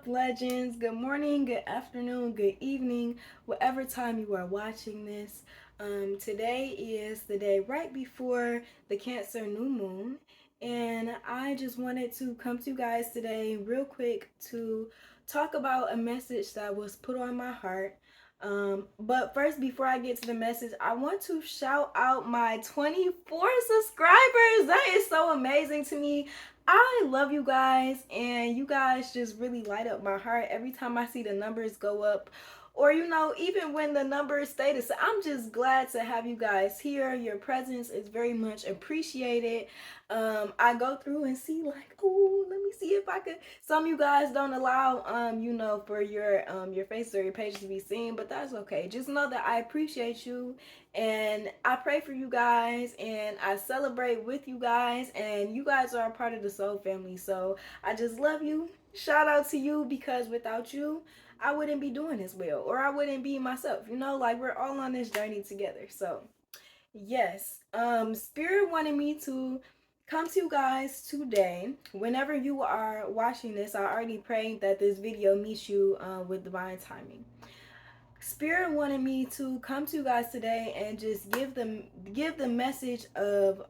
legends? Good morning, good afternoon, good evening, whatever time you are watching this. Today is the day right before the Cancer new moon, and I just wanted to come to you guys today, real quick, to talk about a message that was put on my heart. But first, before I get to the message, I want to shout out my 24 subscribers. That is so amazing to me. I love you guys, and you guys just really light up my heart every time I see the numbers go up. Or, even when the numbers stay the same, I'm just glad to have you guys here. Your presence is very much appreciated. I go through and see, like, oh, let me see if I could. Some of you guys don't allow, for your face or your page to be seen, but that's okay. Just know that I appreciate you, and I pray for you guys, and I celebrate with you guys, and you guys are a part of the soul family. So I just love you. Shout out to you, because without you, I wouldn't be doing this well, or I wouldn't be myself. Like, we're all on this journey together. So yes, Spirit wanted me to come to you guys today. Whenever you are watching this, I already prayed that this video meets you with divine timing. Spirit wanted me to come to you guys today and just give the message of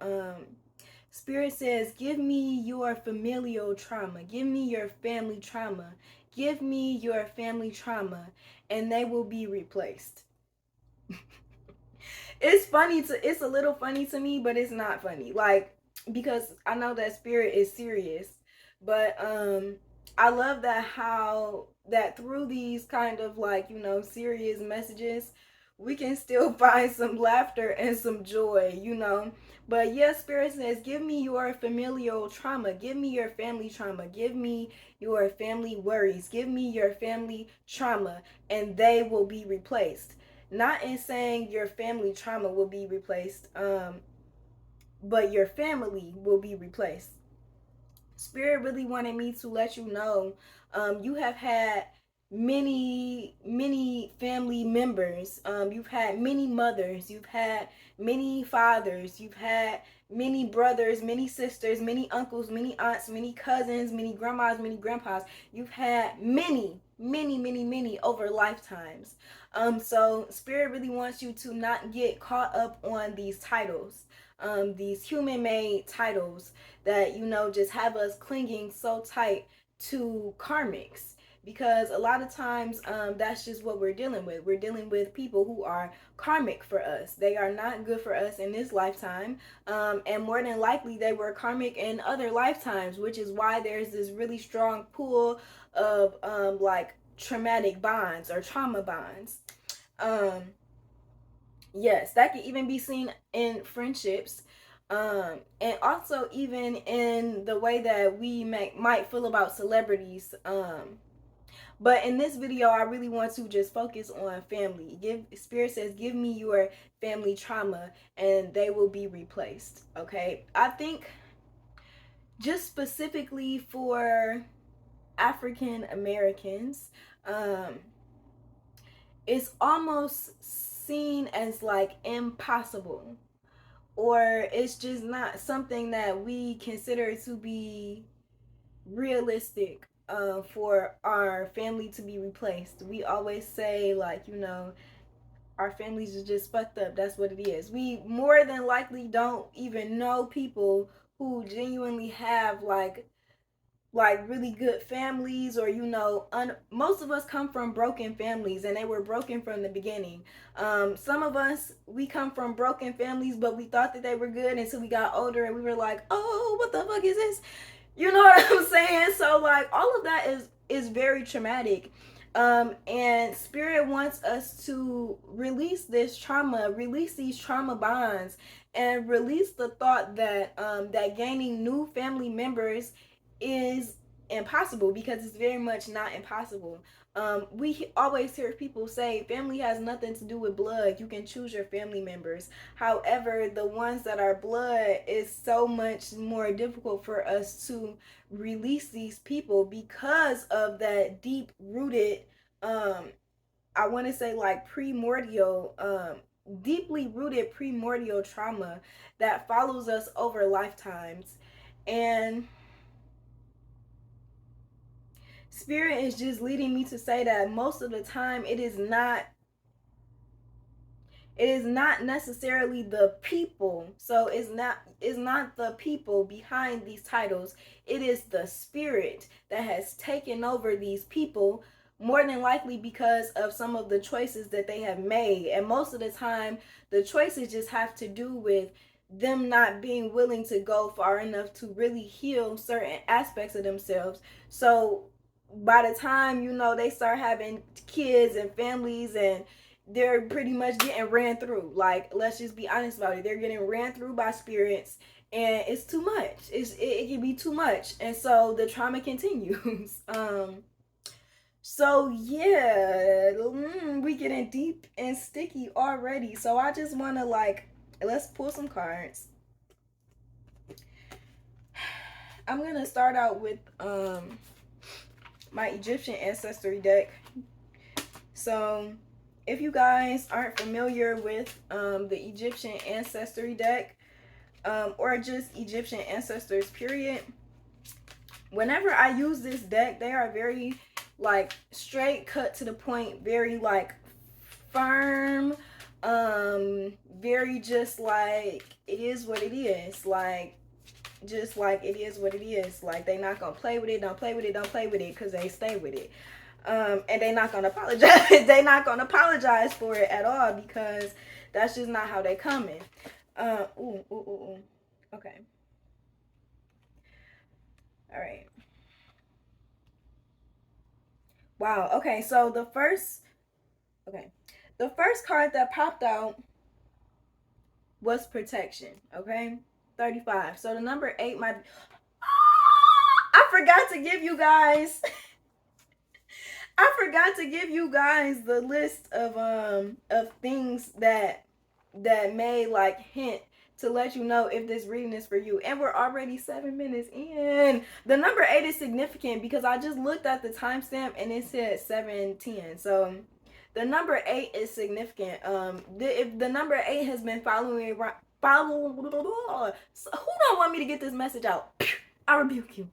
Spirit says, give me your familial trauma, give me your family trauma, give me your family trauma, and they will be replaced. It's a little funny to me, but it's not funny, like, because I know that Spirit is serious. But I love that, how that through these kind of, like, serious messages, we can still find some laughter and some joy. But yes, Spirit says, give me your familial trauma, give me your family trauma, give me your family worries, give me your family trauma, and they will be replaced. Not in saying your family trauma will be replaced, but your family will be replaced. Spirit really wanted me to let you know, you have had many family members. You've had many mothers, you've had many fathers, you've had many brothers, many sisters, many uncles, many aunts, many cousins, many grandmas, many grandpas. You've had many over lifetimes. So Spirit really wants you to not get caught up on these titles, these human made titles that just have us clinging so tight to karmics. Because a lot of times, that's just what we're dealing with. We're dealing with people who are karmic for us. They are not good for us in this lifetime, and more than likely they were karmic in other lifetimes, which is why there's this really strong pull of like traumatic bonds or trauma bonds. um yes, that can even be seen in friendships, and also even in the way that we might feel about celebrities. But in this video, I really want to just focus on family. Spirit says, give me your family trauma, and they will be replaced. Okay, I think just specifically for African Americans, it's almost seen as like impossible, or it's just not something that we consider to be realistic, for our family to be replaced. We always say, like, our families are just fucked up. That's what it is. We more than likely don't even know people who genuinely have like really good families, or most of us come from broken families, and they were broken from the beginning. Some of us, we come from broken families, but we thought that they were good until we got older, and we were like, oh, what the fuck is this? You know what I'm saying? So, like, all of that is very traumatic. And Spirit wants us to release this trauma, release these trauma bonds, and release the thought that that gaining new family members is impossible, because it's very much not impossible. We always hear people say family has nothing to do with blood. You can choose your family members. However, the ones that are blood, is so much more difficult for us to release these people, because of that deep rooted, I want to say, like, primordial, deeply rooted primordial trauma that follows us over lifetimes. And Spirit is just leading me to say that most of the time it is not necessarily the people. So it's not the people behind these titles. It is the spirit that has taken over these people, more than likely because of some of the choices that they have made. And most of the time the choices just have to do with them not being willing to go far enough to really heal certain aspects of themselves. So by the time, they start having kids and families, and they're pretty much getting ran through. Like, let's just be honest about it. They're getting ran through by spirits, and it's too much. It can be too much, and so the trauma continues. So yeah, we getting deep and sticky already. So I just want to, let's pull some cards. I'm gonna start out with my Egyptian ancestry deck. So if you guys aren't familiar with the Egyptian ancestry deck, or just Egyptian ancestors period, whenever I use this deck, they are very straight, cut to the point, very firm, very just it is what it is, just it is what it is. They not gonna play with it, don't play with it, don't play with it, because they stay with it. And they're not gonna apologize. They're not gonna apologize for it at all, because that's just not how they coming. Okay. All right. Wow. Okay. So the first card that popped out was protection. Okay. 35. So the number 8 might. I forgot to give you guys. I forgot to give you guys the list of things that may hint to let you know if this reading is for you. And we're already 7 minutes in. The number 8 is significant because I just looked at the timestamp and it said 7:10. So the number 8 is significant. If the number 8 has been following around, who don't want me to get this message out? I rebuke you.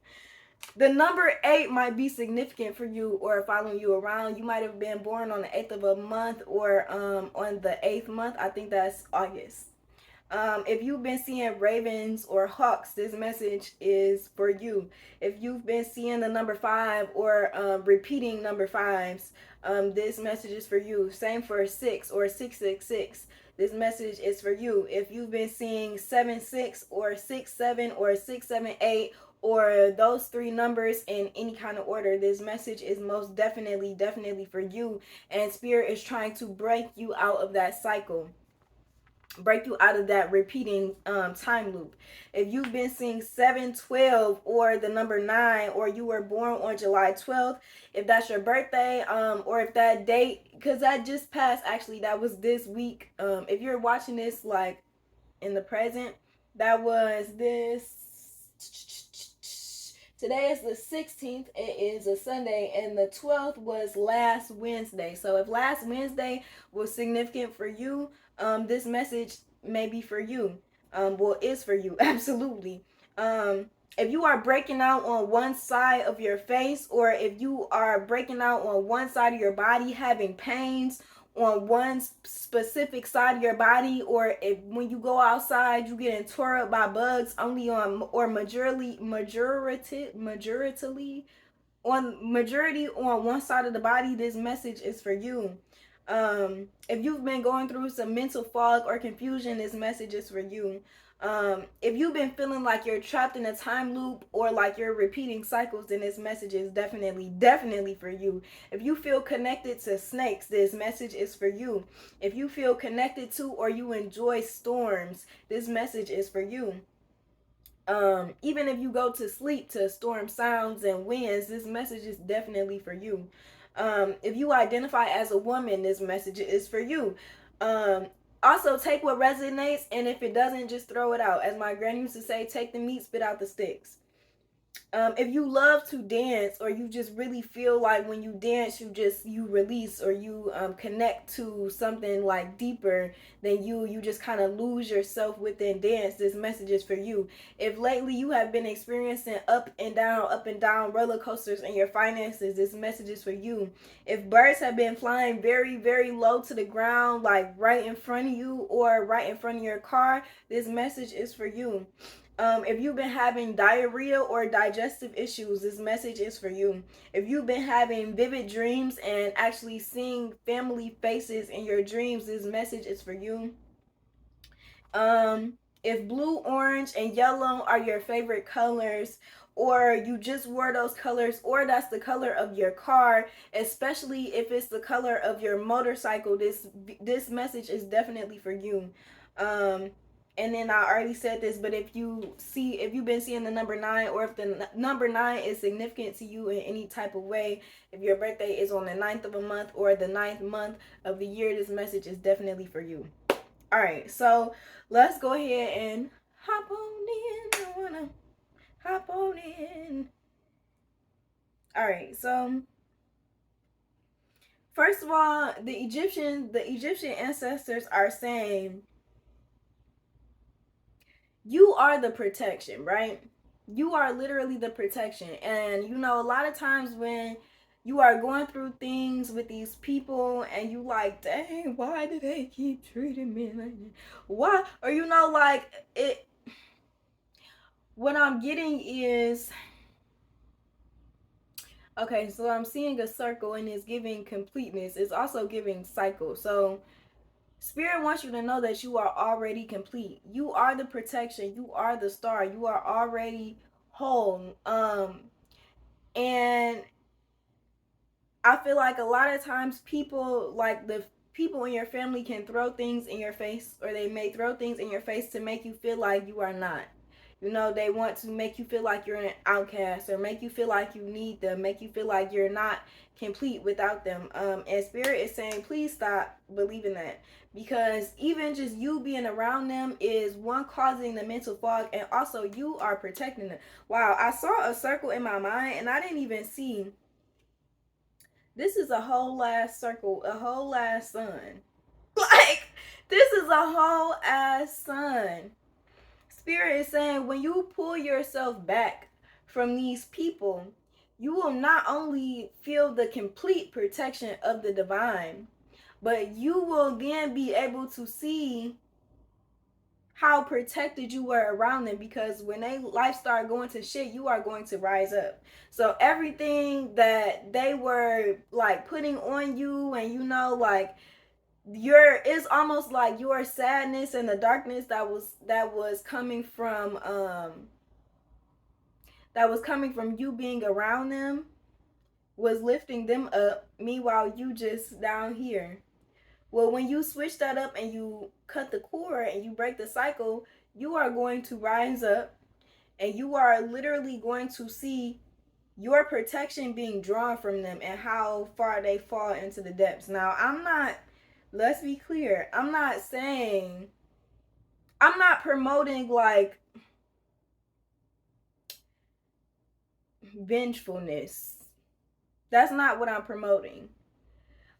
The number 8 might be significant for you or following you around. You might have been born on the 8th of a month, or on the 8th month. I think that's August. If you've been seeing ravens or hawks, this message is for you. If you've been seeing the number 5 or repeating number 5s, this message is for you. Same for 6 or 666. This message is for you. If you've been seeing 76 or 67 or 678, or those 3 numbers in any kind of order, this message is most definitely for you. And Spirit is trying to break you out of that cycle, break you out of that repeating time loop. If you've been seeing 712 or the number 9, or you were born on July 12th, if that's your birthday, or if that date, because that just passed, actually that was this week. If you're watching this in the present, that was this. Today is the 16th. It is a Sunday, and the 12th was last Wednesday. So if last Wednesday was significant for you, this message may be for you. Is for you, absolutely. If you are breaking out on one side of your face, or if you are breaking out on one side of your body, having pains on one specific side of your body, or if when you go outside you getting tore up by bugs only on, or majority on one side of the body, this message is for you. If you've been going through some mental fog or confusion, this message is for you. If you've been feeling like you're trapped in a time loop, or like you're repeating cycles, then this message is definitely for you. If you feel connected to snakes, this message is for you. If you feel connected to, or you enjoy storms, this message is for you. Even if you go to sleep to storm sounds and winds, this message is definitely for you. If you identify as a woman, this message is for you. Also, take what resonates, and if it doesn't, just throw it out. As my granny used to say, take the meat, spit out the sticks. If you love to dance, or you just really feel like when you dance you release, or you connect to something like deeper than you just kind of lose yourself within dance, this message is for you. If lately you have been experiencing up and down roller coasters in your finances, this message is for you. If birds have been flying very, very low to the ground, like right in front of you or right in front of your car, this message is for you. If you've been having diarrhea or digestive issues, this message is for you. If you've been having vivid dreams and actually seeing family faces in your dreams, this message is for you. If blue, orange, and yellow are your favorite colors, or you just wore those colors, or that's the color of your car, especially if it's the color of your motorcycle, this message is definitely for you. Um, and then I already said this, but if you've been seeing the number 9, or if the number 9 is significant to you in any type of way, if your birthday is on the 9th of a month or the 9th month of the year, this message is definitely for you. All right, so let's go ahead and hop on in. I wanna hop on in. All right, so first of all, the Egyptian ancestors are saying you are the protection, right? You are literally the protection. And you know, a lot of times when you are going through things with these people and you like, dang, why do they keep treating me like this? Why? Or you know, like it, what I'm getting is, okay, so I'm seeing a circle and it's giving completeness. It's also giving cycle. So Spirit wants you to know that you are already complete. You are the protection. You are the star. You are already whole. And I feel like a lot of times people, like the people in your family, can throw things in your face, or they may throw things in your face to make you feel like you are not. You know, they want to make you feel like you're an outcast, or make you feel like you need them, make you feel like you're not complete without them. And Spirit is saying, please stop believing that, because even just you being around them is one, causing the mental fog, and also you are protecting them. Wow, I saw a circle in my mind and I didn't even see. This is a whole ass circle, a whole ass sun. Like, this is a whole ass sun. Spirit is saying when you pull yourself back from these people, you will not only feel the complete protection of the divine, but you will then be able to see how protected you were around them, because when they life start going to shit, you are going to rise up. So everything that they were like putting on you, and you know, like your, it's almost like your sadness and the darkness that was coming from you being around them, was lifting them up, meanwhile you just down here. Well, when you switch that up and you cut the cord and you break the cycle, you are going to rise up, and you are literally going to see your protection being drawn from them and how far they fall into the depths. Now, let's be clear, I'm not promoting like vengefulness. That's not what I'm promoting.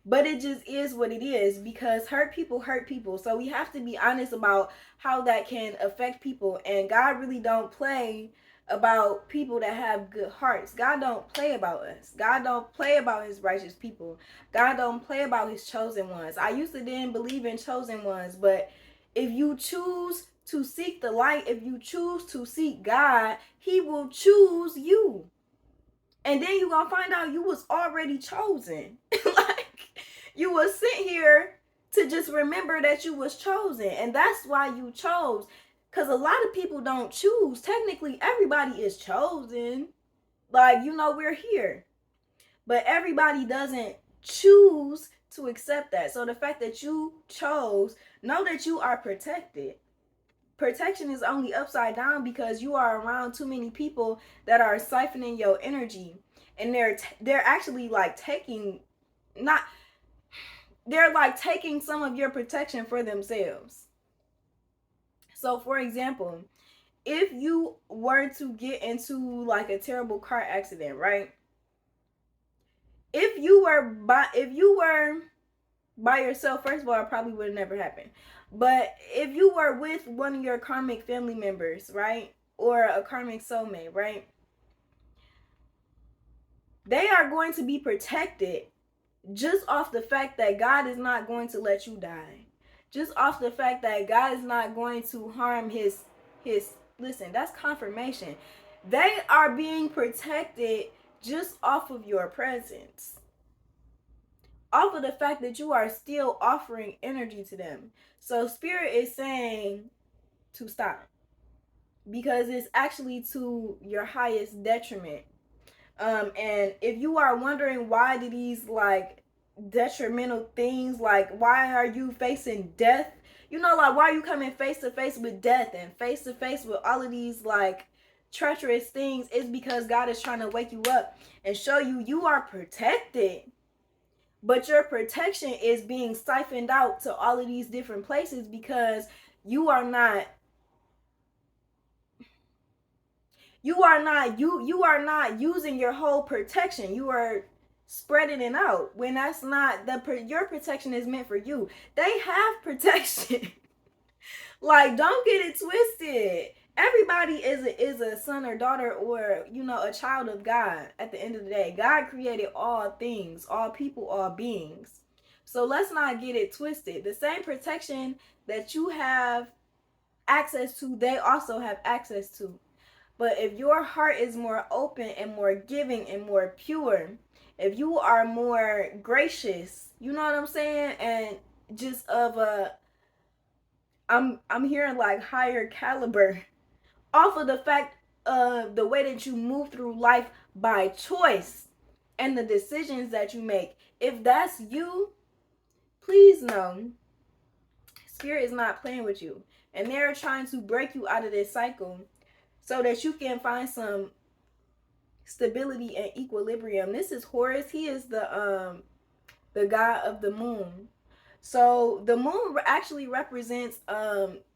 But it just is what it is, because hurt people. So we have to be honest about how that can affect people. And God really don't play about people that have good hearts. God don't play about us. God don't play about his righteous people. God don't play about his chosen ones. I used to didn't believe in chosen ones, but if you choose to seek the light, if you choose to seek God, he will choose you. And then you gonna find out you was already chosen. Like, you was sent here to just remember that you was chosen, and that's why you chose. Because a lot of people don't choose. Technically, everybody is chosen. Like, you know, we're here, but everybody doesn't choose to accept that. So the fact that you chose, know that you are protected. Protection is only upside down because you are around too many people that are siphoning your energy, and they're actually like taking, not, they're like taking some of your protection for themselves. So for example, if you were to get into like a terrible car accident, right? If you were by yourself, first of all, it probably would have never happened. But if you were with one of your karmic family members, right? Or a karmic soulmate, right? They are going to be protected just off the fact that God is not going to let you die. Just off the fact that God is not going to harm his listen, that's confirmation. They are being protected just off of your presence. Off of the fact that you are still offering energy to them. So spirit is saying to stop, because it's actually to your highest detriment. And if you are wondering why do these like detrimental things, like why are you facing death, you know, like why are you coming face to face with death and face to face with all of these like treacherous things, is because God is trying to wake you up and show you you are protected. But your protection is being siphoned out to all of these different places because you are not you are not using your whole protection. You are spreading it out when that's not your protection is meant for you. They have protection. Like, don't get it twisted. Everybody is a son or daughter, or a child of God. At the end of the day, God created all things, all people, all beings. So let's not get it twisted. The same protection that you have access to, they also have access to. But if your heart is more open and more giving and more pure, if you are more gracious, you know what I'm saying, and just of a I'm hearing like higher caliber, off of the fact of the way that you move through life by choice and the decisions that you make. If that's you, please know spirit is not playing with you, and they're trying to break you out of this cycle so that you can find some stability and equilibrium. This is Horus. He is the god of the moon. So the moon actually represents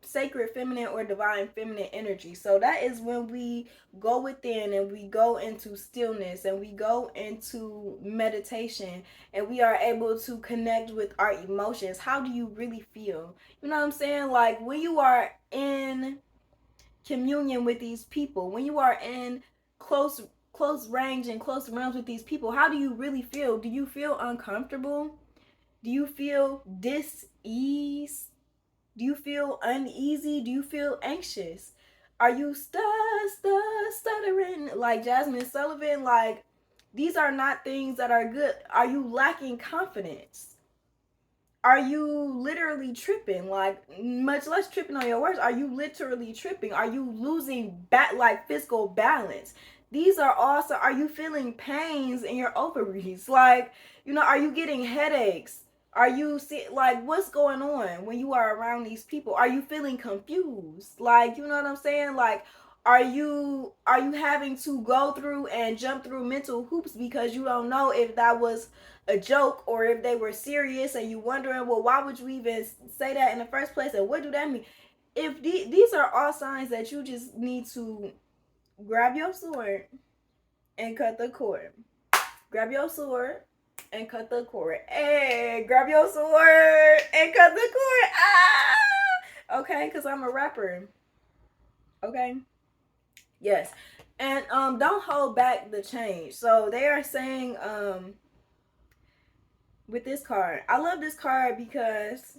sacred feminine or divine feminine energy. So that is when we go within and we go into stillness and we go into meditation and we are able to connect with our emotions. How do you really feel? You know what I'm saying? Like when you are in communion with these people, when you are in close range and close realms with these people, how do you really feel? Do you feel uncomfortable? Do you feel dis-ease? Do you feel uneasy? Do you feel anxious? Are you stuttering like Jasmine Sullivan? Like, these are not things that are good. Are you lacking confidence? Are you literally tripping? Like, much less tripping on your words. Are you literally tripping? Are you losing like physical balance? These are also, are you feeling pains in your ovaries? Like, are you getting headaches? Are you like, what's going on when you are around these people? Are you feeling confused? Like, you know what I'm saying? Like, are you having to go through and jump through mental hoops because you don't know if that was a joke or if they were serious, and you wondering, well, why would you even say that in the first place, and what do that mean? If these are all signs that you just need to grab your sword and cut the cord. Grab your sword and cut the cord. Hey, grab your sword and cut the cord. Ah! Okay, because I'm a rapper. Okay? Yes. And don't hold back the change. So they are saying with this card, I love this card because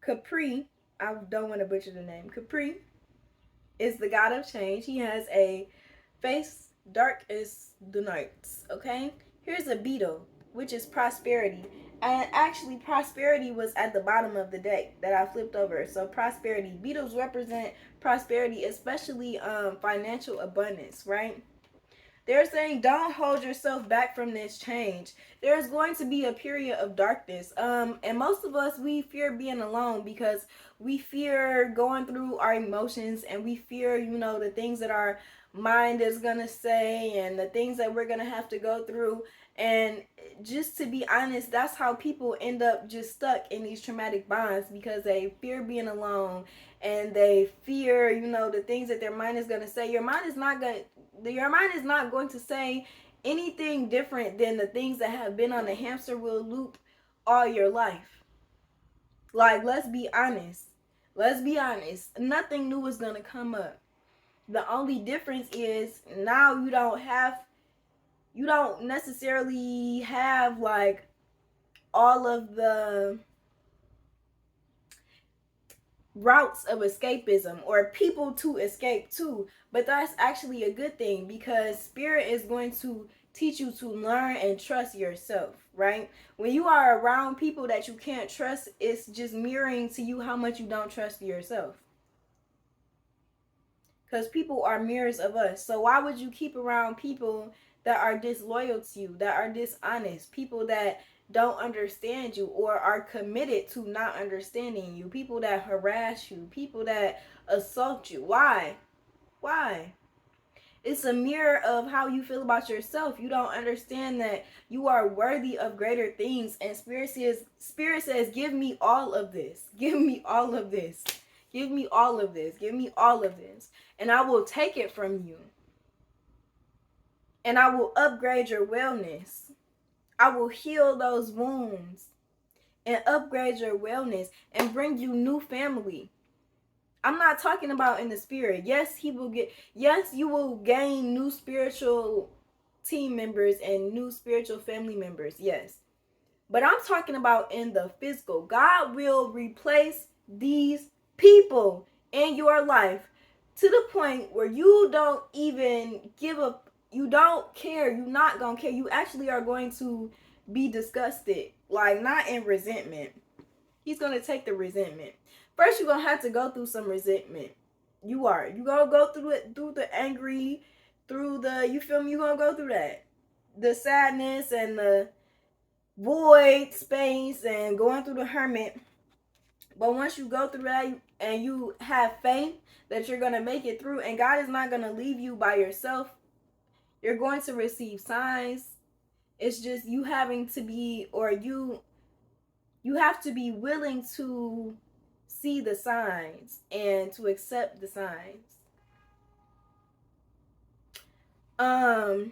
Capri, I don't want to butcher the name. Capri is the god of change. He has a face dark as the night. Okay? Here's a beetle, which is prosperity. And actually, prosperity was at the bottom of the deck that I flipped over. So prosperity. Beetles represent prosperity, especially financial abundance, right? They're saying don't hold yourself back from this change. There's going to be a period of darkness. And most of us, we fear being alone because we fear going through our emotions, and we fear, the things that our mind is going to say and the things that we're going to have to go through. And just to be honest, that's how people end up just stuck in these traumatic bonds, because they fear being alone, and they fear, the things that their mind is going to say. Your mind is not going to say anything different than the things that have been on the hamster wheel loop all your life. Like, let's be honest. Nothing new is going to come up. The only difference is now you don't necessarily have like all of the routes of escapism or people to escape to. But that's actually a good thing, because spirit is going to teach you to learn and trust yourself, right? When you are around people that you can't trust, it's just mirroring to you how much you don't trust yourself. Because people are mirrors of us. So why would you keep around people that are disloyal to you, that are dishonest, people that don't understand you or are committed to not understanding you, people that harass you, people that assault you? Why? It's a mirror of how you feel about yourself. You don't understand that you are worthy of greater things. And spirit says, give me all of this. Give me all of this. Give me all of this. Give me all of this. And I will take it from you. And I will upgrade your wellness. I will heal those wounds and upgrade your wellness and bring you new family. I'm not talking about in the spirit. Yes, you will gain new spiritual team members and new spiritual family members. Yes. But I'm talking about in the physical. God will replace these people in your life to the point where you don't even give up. You don't care. You're not going to care. You actually are going to be disgusted. Like, not in resentment. He's going to take the resentment. First, you're going to have to go through some resentment. You are. You're going to go through it, through the angry, through the, you feel me? You're going to go through that. The sadness and the void space and going through the hermit. But once you go through that and you have faith that you're going to make it through, and God is not going to leave you by yourself, you're going to receive signs. It's just you having to be, or you have to be willing to see the signs and to accept the signs. I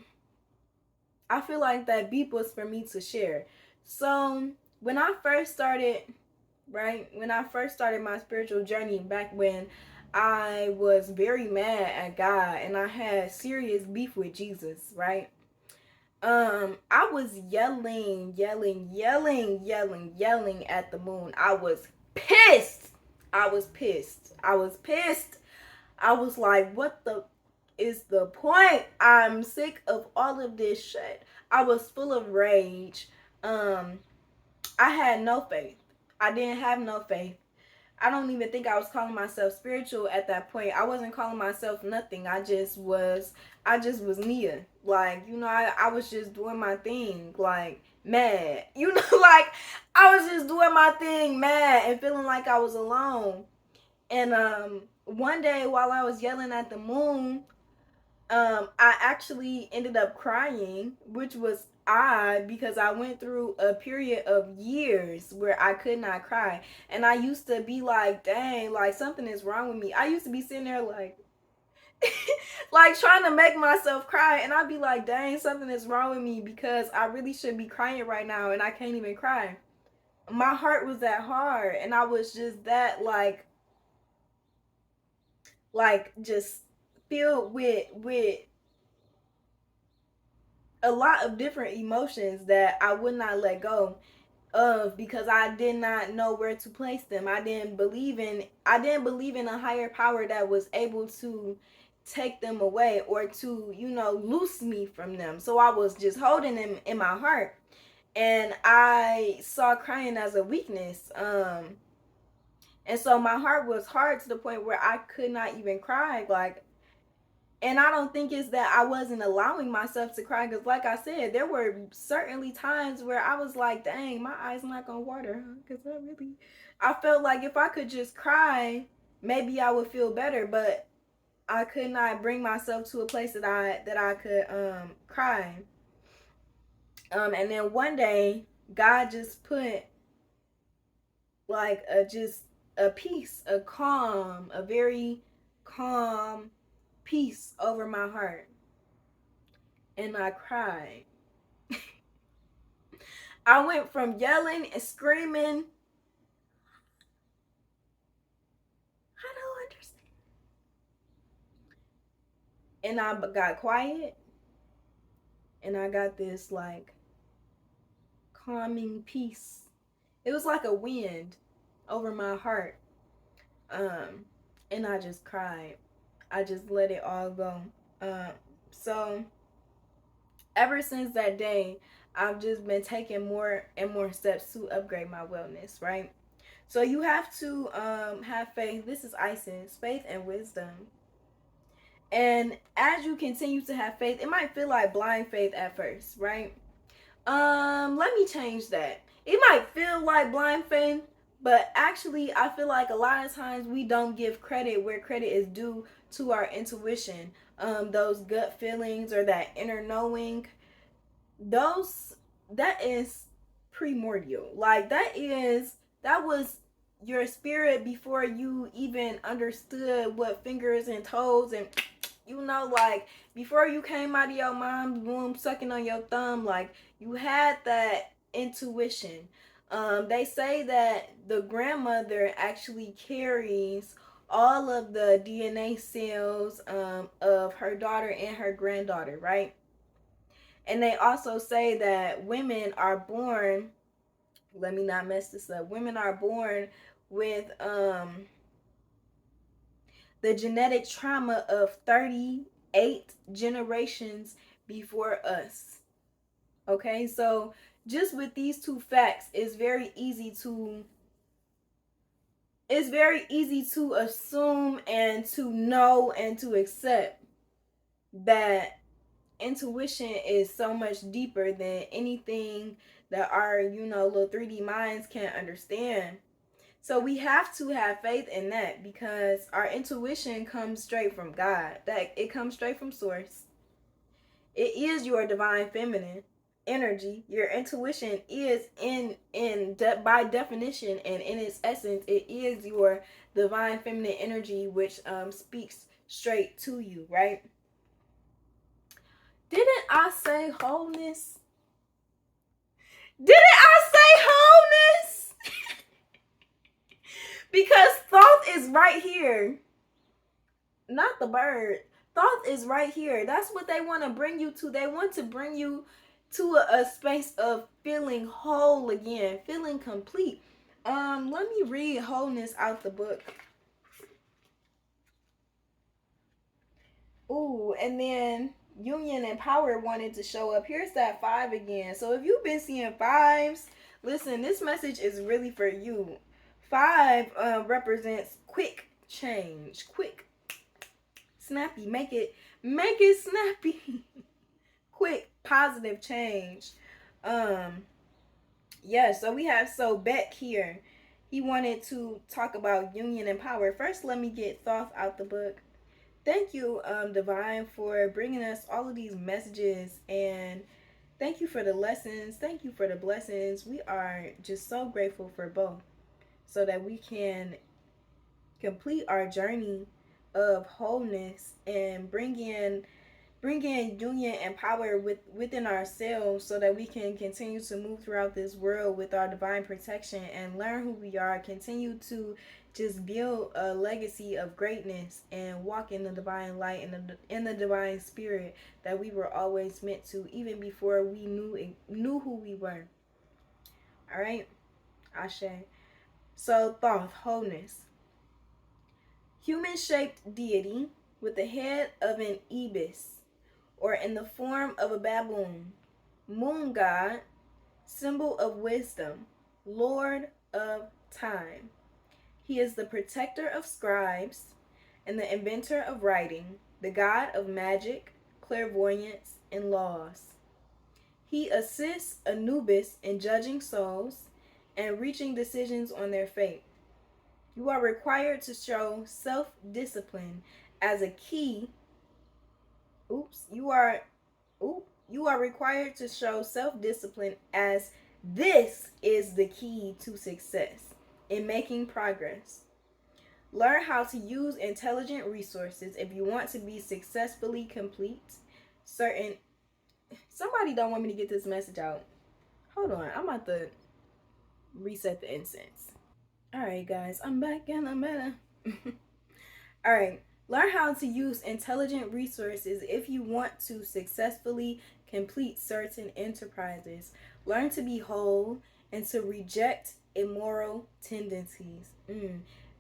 feel like that beep was for me to share. So when I first started my spiritual journey, back when I was very mad at God and I had serious beef with Jesus, right? I was yelling at the moon. I was pissed. I was like, what the is the point? I'm sick of all of this shit. I was full of rage. I had no faith. I didn't have no faith. I don't even think I was calling myself spiritual at that point. I wasn't calling myself nothing. I just was Nia. Like, I was just doing my thing, like, mad. Like, I was just doing my thing, mad, and feeling like I was alone. And one day while I was yelling at the moon, I actually ended up crying, which was odd because I went through a period of years where I could not cry. And I used to be like, dang, like something is wrong with me. I used to be sitting there like, like trying to make myself cry. And I'd be like, dang, something is wrong with me because I really should be crying right now and I can't even cry. My heart was that hard. And I was just that like just filled with a lot of different emotions that I would not let go of because I did not know where to place them. I didn't believe in a higher power that was able to take them away or to, loose me from them. So I was just holding them in my heart. And I saw crying as a weakness. And so my heart was hard to the point where I could not even cry. Like, and I don't think it's that I wasn't allowing myself to cry, because like I said, there were certainly times where I was like, dang, my eyes not gonna water, because I felt like if I could just cry, maybe I would feel better, but I could not bring myself to a place that I could cry. And then one day, God just put like a peace, a very calm peace over my heart. And I cried. I went from yelling and screaming, I don't understand. And I got quiet, and I got this like calming peace. It was like a wind over my heart. Um, and I just cried. I just let it all go. So ever since that day, I've just been taking more and more steps to upgrade my wellness, right? So you have to have faith. This is Isis, faith and wisdom. And as you continue to have faith, it might feel like blind faith at first, right? Let me change that. It might feel like blind faith, but actually I feel like a lot of times we don't give credit where credit is due to our intuition. Those gut feelings or that inner knowing, those that is primordial. Like that was your spirit before you even understood what fingers and toes and like before you came out of your mom's womb sucking on your thumb, like you had that intuition. They say that the grandmother actually carries all of the DNA cells of her daughter and her granddaughter, right? And they also say that women are born, let me not mess this up, women are born with the genetic trauma of 38 generations before us. Okay, so just with these two facts, it's very easy to assume and to know and to accept that intuition is so much deeper than anything that our, little 3D minds can't understand. So we have to have faith in that because our intuition comes straight from God. That it comes straight from source. It is your divine feminine energy. Your intuition is by definition and in its essence, it is your divine feminine energy, which speaks straight to you, right? Didn't I say wholeness? Didn't I say wholeness? Because thought is right here. Not the bird. Thought is right here. That's what they want to bring you to. They want to bring you to a space of feeling whole again, feeling complete. Let me read wholeness out the book. Ooh, and then union and power wanted to show up. Here's that 5 again. So if you've been seeing 5s, listen, this message is really for you. 5 represents quick change, quick, snappy. Make it snappy. Quick, positive change. Um, yeah. So we have Beck here. He wanted to talk about union and power. First, let me get thoughts out the book. Thank you, Divine, for bringing us all of these messages, and thank you for the lessons. Thank you for the blessings. We are just so grateful for both, so that we can complete our journey of wholeness and bring in union and power within ourselves, so that we can continue to move throughout this world with our divine protection and learn who we are, continue to just build a legacy of greatness and walk in the divine light and in the divine spirit that we were always meant to, even before we knew who we were. All right, Ashe. So Thoth, wholeness. Human shaped deity with the head of an ibis, or in the form of a baboon. Moon god, symbol of wisdom, lord of time. He is the protector of scribes and the inventor of writing, the god of magic, clairvoyance, and laws. He assists Anubis in judging souls and reaching decisions on their fate. You are required to show self-discipline as a key. Oops, you are you are required to show self-discipline, as this is the key to success in making progress. Learn how to use intelligent resources if you want to be successfully complete certain. Somebody don't want me to get this message out. Hold on, I'm about to reset the incense. All right, guys, I'm back and I'm better. All right, learn how to use intelligent resources if you want to successfully complete certain enterprises. Learn to be whole and to reject immoral tendencies.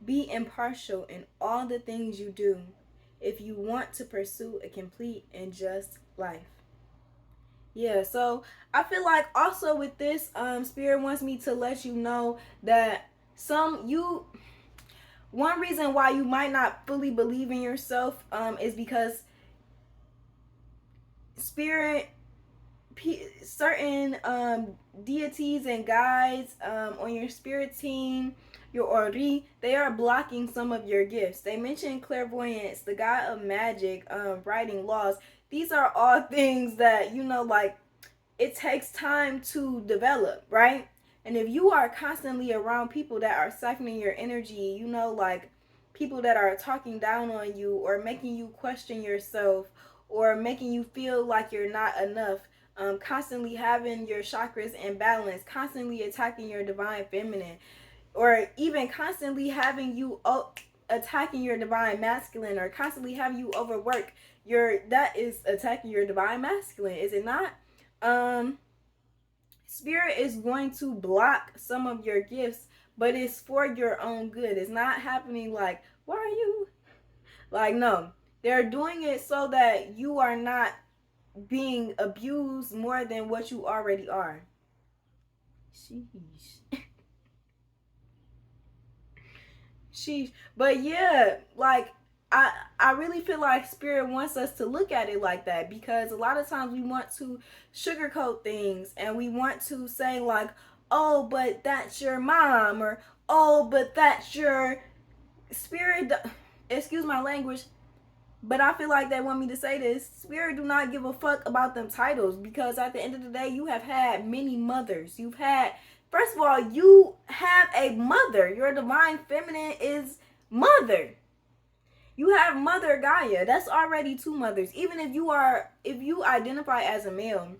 Be impartial in all the things you do if you want to pursue a complete and just life. Yeah, so I feel like also with this, Spirit wants me to let you know that one reason why you might not fully believe in yourself is because Spirit, certain deities and guides on your spirit team, your ori, they are blocking some of your gifts. They mentioned clairvoyance, the god of magic, writing laws. These are all things that, like, it takes time to develop, right? And if you are constantly around people that are siphoning your energy, like people that are talking down on you or making you question yourself or making you feel like you're not enough, constantly having your chakras imbalanced, constantly attacking your divine feminine, or even constantly having you attacking your divine masculine, or constantly having you overwork that is attacking your divine masculine, is it not? Spirit is going to block some of your gifts, but it's for your own good. It's not happening like, why are you like, no, they're doing it so that you are not being abused more than what you already are. Sheesh. Sheesh. But yeah, like, I really feel like Spirit wants us to look at it like that, because a lot of times we want to sugarcoat things and we want to say like, oh, but that's your mom, or oh, but that's your Spirit. Excuse my language, but I feel like they want me to say this. Spirit do not give a fuck about them titles, because at the end of the day, you have had many mothers. First of all, you have a mother. Your divine feminine is mother. You have Mother Gaia. That's already two mothers. Even if you identify as a male,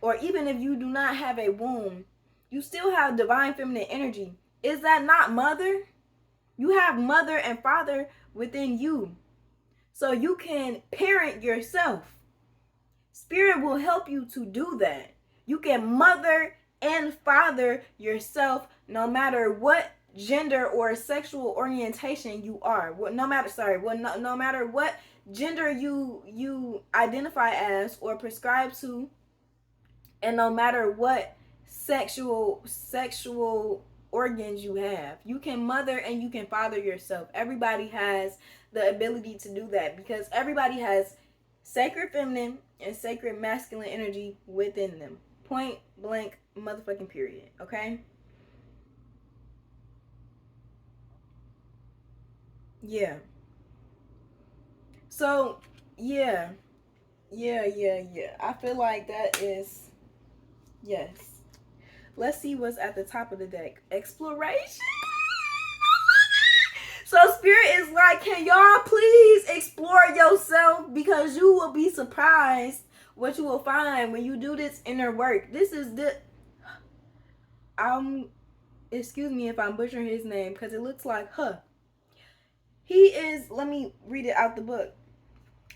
or even if you do not have a womb, you still have divine feminine energy. Is that not mother? You have mother and father within you. So you can parent yourself. Spirit will help you to do that. You can mother and father yourself, no matter what gender or sexual orientation you are. No matter what gender you identify as or prescribe to, and no matter what sexual organs you have, you can mother and you can father yourself. Everybody has the ability to do that, because everybody has sacred feminine and sacred masculine energy within them. Point blank motherfucking period. Okay? Yeah. So, yeah. Yeah. I feel like that is, yes. Let's see what's at the top of the deck. Exploration. So Spirit is like, can y'all please explore yourself, because you will be surprised what you will find when you do this inner work. This is excuse me if I'm butchering his name, because it looks like he is, let me read it out the book.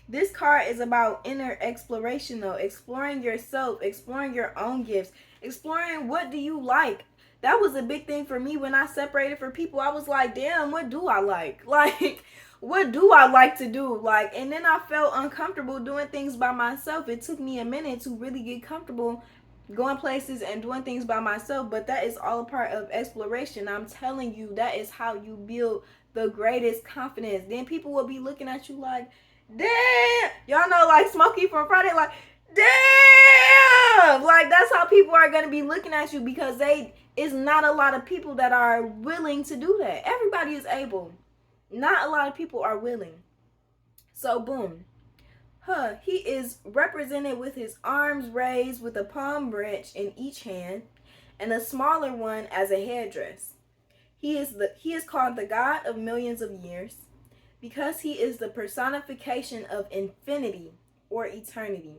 This card is about inner exploration, though. Exploring yourself, exploring your own gifts, exploring what do you like. That was a big thing for me when I separated for people. I was like, damn, what do I like? Like, what do I like to do? Like, and then I felt uncomfortable doing things by myself. It took me a minute to really get comfortable going places and doing things by myself, but that is all a part of exploration. I'm telling you, that is how you build the greatest confidence. Then people will be looking at you like, damn, y'all know, like Smokey from Friday, like, damn, like that's how people are going to be looking at you, because it's not a lot of people that are willing to do that. Everybody is able, not a lot of people are willing. So boom, He is represented with his arms raised with a palm branch in each hand and a smaller one as a headdress. He is called the God of millions of years because he is the personification of infinity or eternity.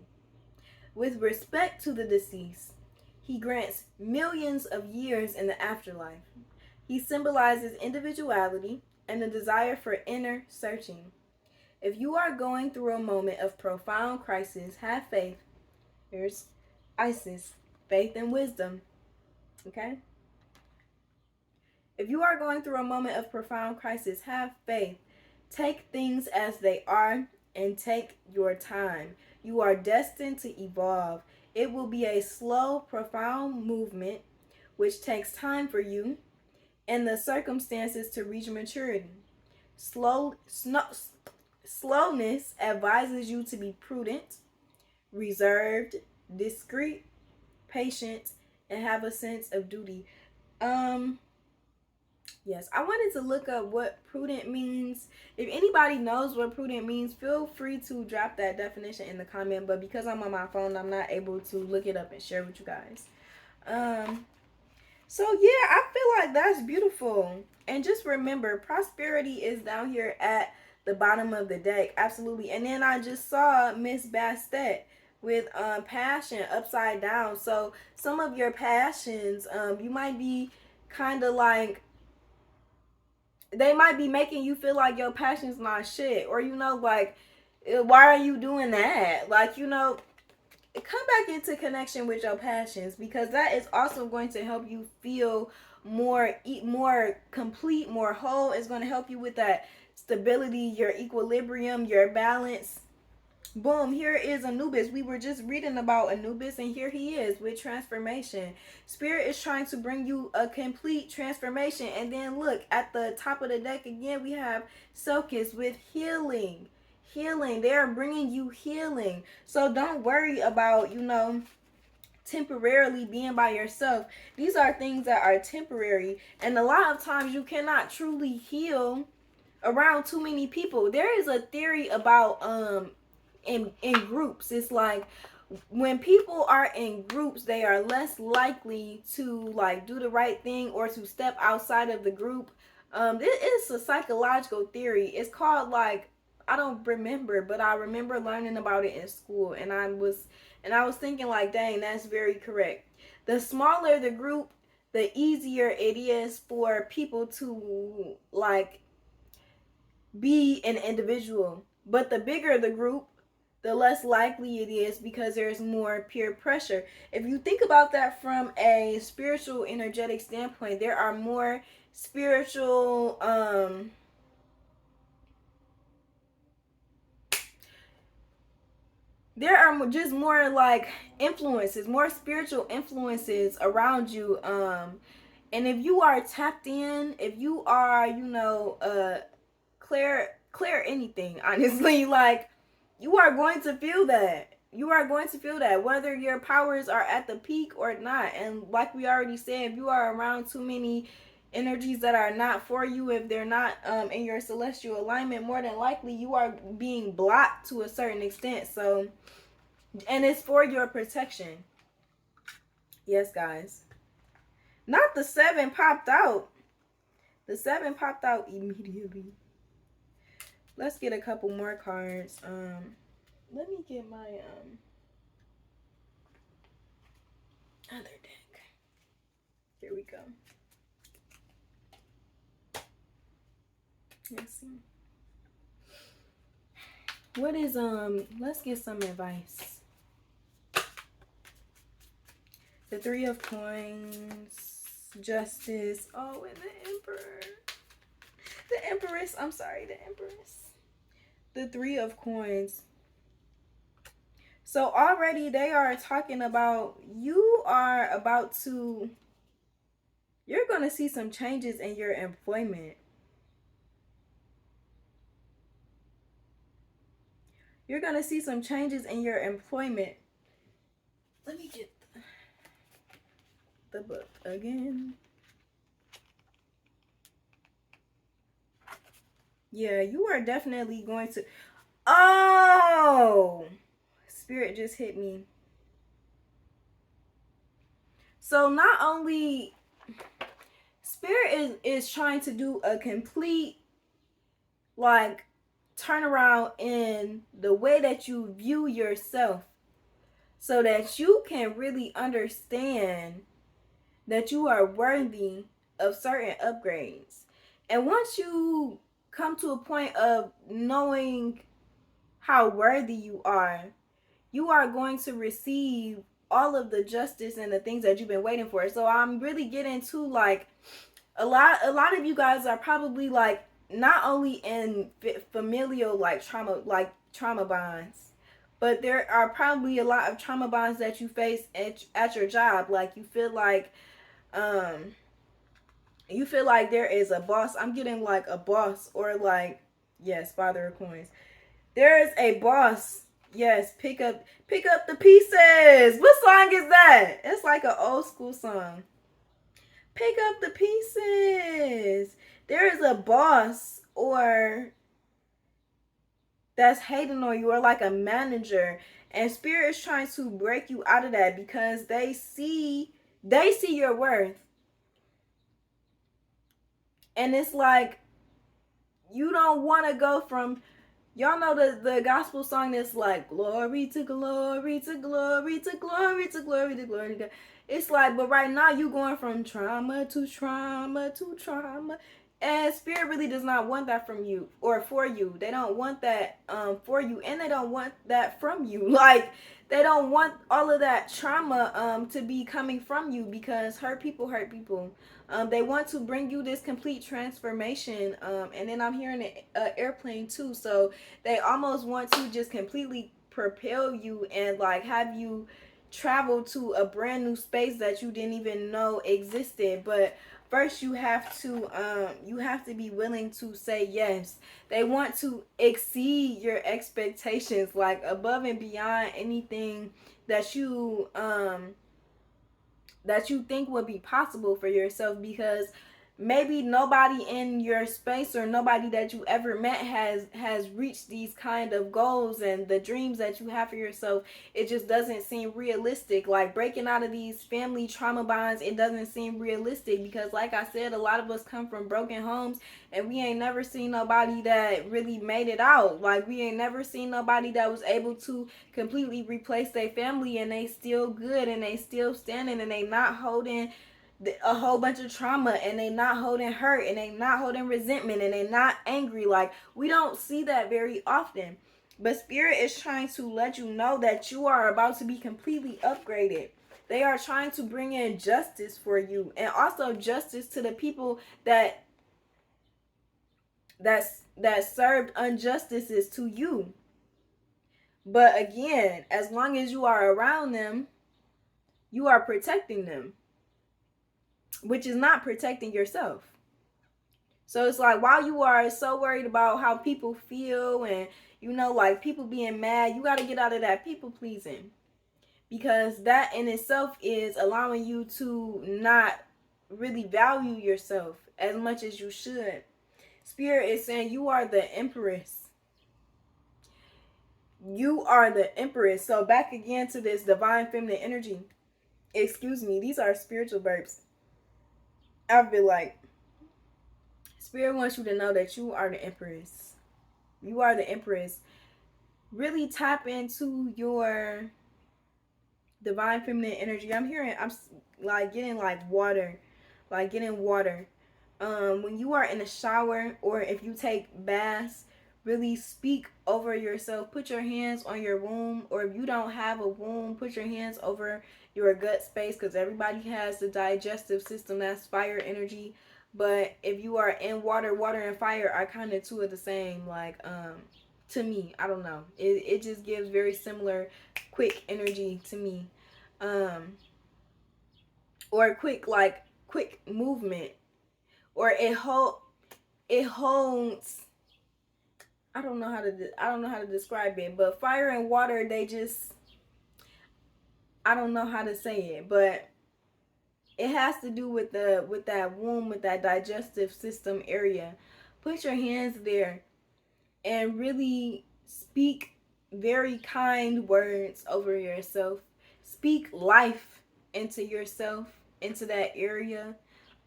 With respect to the deceased, he grants millions of years in the afterlife. He symbolizes individuality and the desire for inner searching. If you are going through a moment of profound crisis, have faith. Here's Isis, faith and wisdom. Okay? If you are going through a moment of profound crisis, have faith. Take things as they are and take your time. You are destined to evolve. It will be a slow, profound movement which takes time for you and the circumstances to reach maturity. Slowness advises you to be prudent, reserved, discreet, patient, and have a sense of duty. Yes, I wanted to look up what prudent means. If anybody knows what prudent means, feel free to drop that definition in the comment. But because I'm on my phone, I'm not able to look it up and share with you guys. So yeah, I feel like that's beautiful. And just remember, prosperity is down here at the bottom of the deck. Absolutely. And then I just saw Miss Bastet with passion upside down. So some of your passions, you might be kind of like, they might be making you feel like your passion's not shit, or like, why are you doing that? Like, come back into connection with your passions, because that is also going to help you feel more complete, more whole. It's going to help you with that stability, your equilibrium, your balance. Boom, here is Anubis. We were just reading about Anubis, and here he is with transformation. Spirit is trying to bring you a complete transformation. And then look, at the top of the deck again, we have Selkis with healing. Healing. They are bringing you healing. So don't worry about, temporarily being by yourself. These are things that are temporary. And a lot of times you cannot truly heal around too many people. There is a theory about in groups. It's like, when people are in groups, they are less likely to like do the right thing or to step outside of the group. This is a psychological theory. It's called, like, I don't remember, but I remember learning about it in school, and I was thinking like, dang, that's very correct. The smaller the group, the easier it is for people to like be an individual. But the bigger the group, the less likely it is, because there's more peer pressure. If you think about that from a spiritual, energetic standpoint, there are more spiritual there are just more like influences, more spiritual influences around you. And if you are tapped in, if you are, clear anything, honestly, like, you are going to feel that. You are going to feel that, whether your powers are at the peak or not. And like we already said, if you are around too many energies that are not for you, if they're not in your celestial alignment, more than likely you are being blocked to a certain extent. So, and it's for your protection. Yes, guys. Not the 7 popped out. The 7 popped out immediately. Let's get a couple more cards. Let me get my other deck. Here we go. Let's see. What is let's get some advice. The 3 of Coins, Justice. Oh, and the Emperor. The Empress. I'm sorry, the Empress. The 3 of Coins. So already they are talking about, you're going to see some changes in your employment. You're going to see some changes in your employment. Let me get the book again. Yeah, you are definitely going to... Oh, Spirit just hit me. So not only Spirit is trying to do a complete like turnaround in the way that you view yourself so that you can really understand that you are worthy of certain upgrades. And once you come to a point of knowing how worthy you are going to receive all of the justice and the things that you've been waiting for. So I'm really getting to like a lot of you guys are probably like not only in familial like trauma bonds, but there are probably a lot of trauma bonds that you face at your job. Like um you feel like there is a boss. I'm getting like a boss or like, yes, Father of Coins. There is a boss. Yes, pick up the pieces. What song is that? It's like an old school song. Pick up the pieces. There is a boss or that's hating on you or like a manager, and Spirit is trying to break you out of that because they see your worth. And it's like you don't want to go from, y'all know the gospel song that's like glory to glory to glory to glory to glory to glory to God. It's like, but right now you going from trauma to trauma to trauma, and Spirit really does not want that from you or for you. They don't want that for you, and they don't want that from you. Like they don't want all of that trauma to be coming from you, because hurt people hurt people. They want to bring you this complete transformation, and then I'm hearing an airplane too. So they almost want to just completely propel you and like have you travel to a brand new space that you didn't even know existed. But first you have to be willing to say yes. They want to exceed your expectations, like above and beyond anything that you think would be possible for yourself, because maybe nobody in your space or nobody that you ever met has reached these kind of goals, and the dreams that you have for yourself, it just doesn't seem realistic. Like breaking out of these family trauma bonds, it doesn't seem realistic because like I said, a lot of us come from broken homes, and we ain't never seen nobody that really made it out. Like we ain't never seen nobody that was able to completely replace their family, and they still good, and they still standing, and they not holding a whole bunch of trauma, and they not holding hurt, and they not holding resentment, and they not angry. Like we don't see that very often. But Spirit is trying to let you know that you are about to be completely upgraded. They are trying to bring in justice for you, and also justice to the people that served injustices to you. But again, as long as you are around them, you are protecting them, which is not protecting yourself. So it's like while you are so worried about how people feel and like people being mad, you got to get out of that people pleasing, because that in itself is allowing you to not really value yourself as much as you should. Spirit is saying you are the empress. You are the empress. So back again to this divine feminine energy. Excuse me, these are spiritual verbs. I feel like Spirit wants you to know that you are the empress. You are the empress. Really tap into your divine feminine energy. I'm like getting like water, like getting water. When you are in the shower or if you take baths, really speak over yourself. Put your hands on your womb, or if you don't have a womb, put your hands over your gut space, because everybody has the digestive system. That's fire energy. But if you are in water and fire are kind of two of the same. Like to me, I don't know. It just gives very similar quick energy to me. Or quick movement, or it holds. I don't know how to describe it, but fire and water, they just, I don't know how to say it, but it has to do with that womb, with that digestive system area. Put your hands there and really Speak very kind words over yourself. Speak life into yourself, into that area.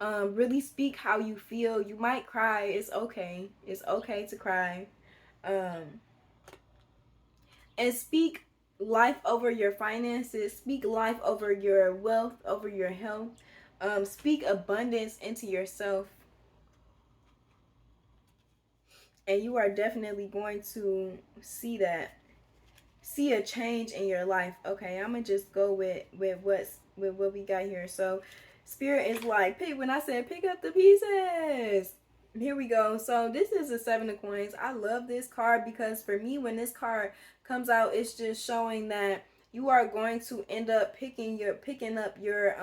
Really speak how you feel. You might cry. It's okay. It's okay to cry. Um, and speak life over your finances. Speak life over your wealth, over your health. Speak abundance into yourself. And you are definitely going to see a change in your life. Okay, I'm gonna just go with what we got here. So spirit is like, pick, when I said pick up the pieces, here we go. So this is a 7 of coins. I love this card because for me, when this card comes out, it's just showing that you are going to end up picking up your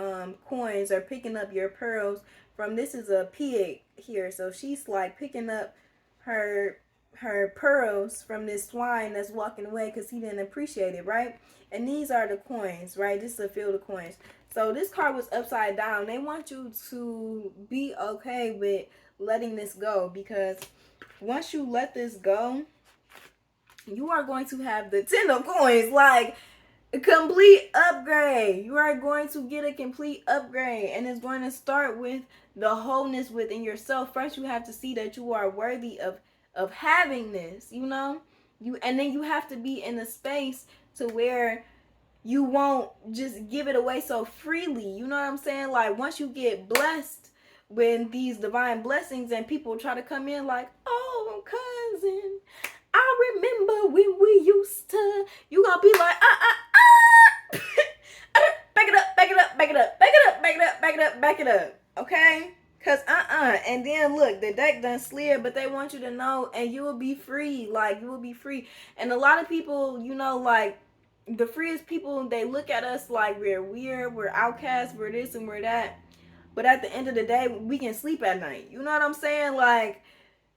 coins, or picking up your pearls from, this is a pig here, so she's like picking up her pearls from this swine that's walking away because he didn't appreciate it, right? And these are the coins, right? This is a field of coins. So this card was upside down. They want you to be okay with letting this go, because once you let this go, you are going to have the 10 of coins, like a complete upgrade. You are going to get a complete upgrade, and it's going to start with the wholeness within yourself. First, you have to see that you are worthy of having this, and then you have to be in a space to where you won't just give it away so freely. You know what I'm saying? Like, once you get blessed with these divine blessings and people try to come in like, oh, cousin, I remember when we used to, you gonna be like, back it up, back it up, back it up, back it up, back it up, back it up, back it up. Okay? Cause and then look, the deck done slid, but they want you to know, and you will be free. Like, you will be free. And a lot of people, like the freest people, they look at us like we're weird, we're outcasts, we're this and we're that. But at the end of the day, we can sleep at night. You know what I'm saying? Like,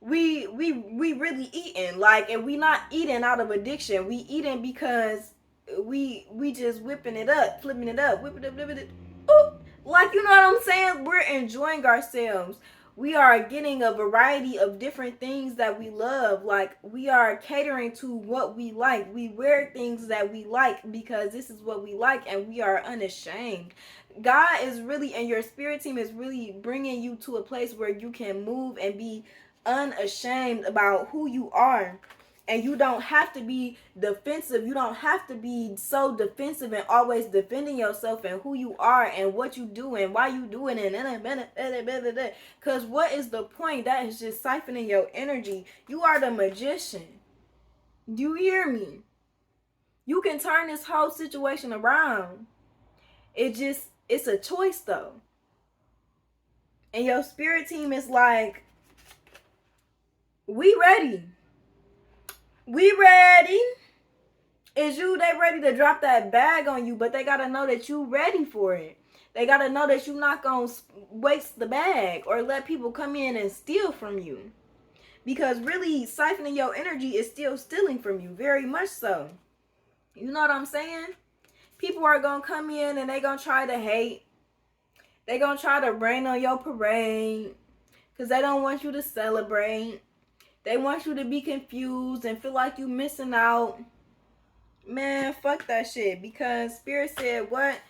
we really eating, like, and we not eating out of addiction. We eating because we just whipping it up, flipping it up, whipping it up, whipping it. Oop. Like, you know what I'm saying? We're enjoying ourselves. We are getting a variety of different things that we love. Like, we are catering to what we like. We wear things that we like because this is what we like, and we are unashamed. God is really, and your spirit team is really bringing you to a place where you can move and be unashamed about who you are. And you don't have to be defensive. You don't have to be so defensive and always defending yourself and who you are and what you do and why you doing it. Because what is the point? That is just siphoning your energy. You are the magician. Do you hear me? You can turn this whole situation around. It's a choice though. And your spirit team is like, we ready. We ready. Is you, they ready to drop that bag on you, but they gotta know that you ready for it. They gotta know that you not gonna waste the bag or let people come in and steal from you. Because really, siphoning your energy is still stealing from you, very much so. You know what I'm saying? People are gonna come in and they gonna try to hate. They gonna try to rain on your parade because they don't want you to celebrate. They want you to be confused and feel like you missing out. Man, fuck that shit. Because Spirit said, what?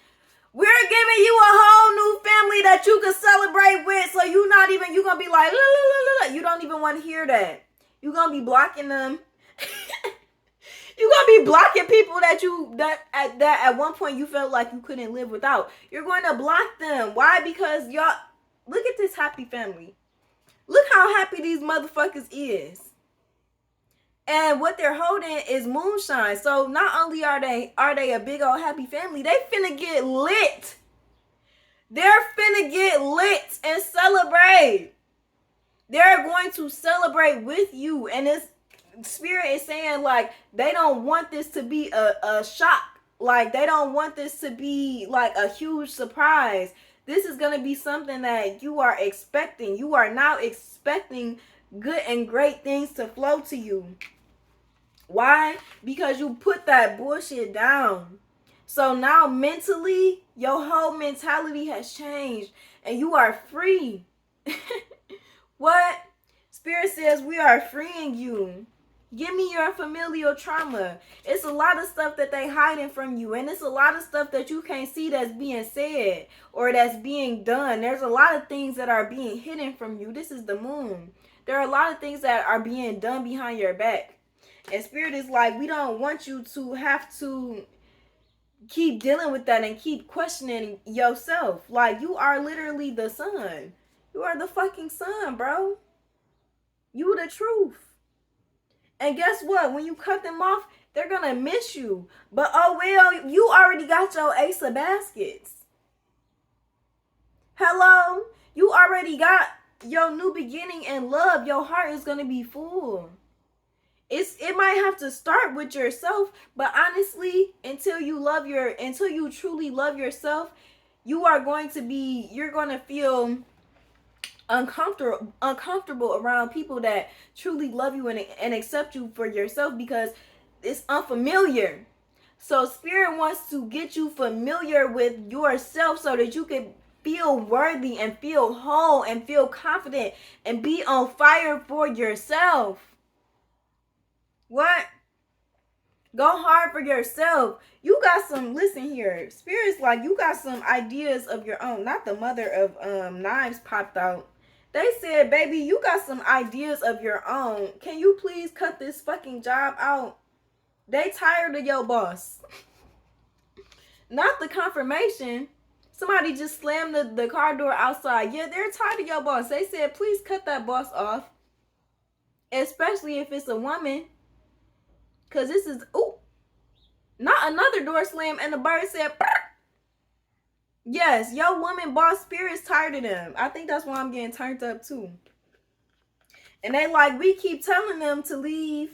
We're giving you a whole new family that you can celebrate with. So you gonna be like, la, la, la, la. You don't even want to hear that. You gonna be blocking them. You gonna be blocking people that at one point you felt like you couldn't live without. You're going to block them. Why? Because y'all, look at this happy family. Look how happy these motherfuckers is. And what they're holding is moonshine. So not only are they a big old happy family, they finna get lit. They're finna get lit and celebrate. They're going to celebrate with you. And this Spirit is saying, like, they don't want this to be a shock. Like, they don't want this to be like a huge surprise. This is going to be something that you are expecting. You are now expecting good and great things to flow to you. Why? Because you put that bullshit down. So now mentally, your whole mentality has changed and you are free. What? Spirit says we are freeing you. Give me your familial trauma. It's a lot of stuff that they hiding from you, and it's a lot of stuff that you can't see that's being said or that's being done. There's a lot of things that are being hidden from you. This is the moon. There are a lot of things that are being done behind your back. And Spirit is like, we don't want you to have to keep dealing with that and keep questioning yourself. Like, you are literally the sun. You are the fucking sun, bro. You the truth. And guess what? When you cut them off, they're gonna miss you. But oh well, you already got your ace of baskets. Hello? You already got your new beginning in love. Your heart is gonna be full. It might have to start with yourself, but honestly, until you truly love yourself, you're going to feel uncomfortable around people that truly love you and accept you for yourself, because it's unfamiliar. So Spirit wants to get you familiar with yourself so that you can feel worthy and feel whole and feel confident and be on fire for yourself. What? Go hard for yourself. You got some, listen here, Spirit's like, you got some ideas of your own. Not the mother of knives popped out. They said, baby, you got some ideas of your own. Can you please cut this fucking job out? They tired of your boss. Not the confirmation. Somebody just slammed the car door outside. Yeah, they're tired of your boss. They said, please cut that boss off. Especially if it's a woman. Because this is, ooh, not another door slam and the bird said, burr. Yes, your woman boss Spirit's tired of them. I think that's why I'm getting turned up too. And they like, we keep telling them to leave.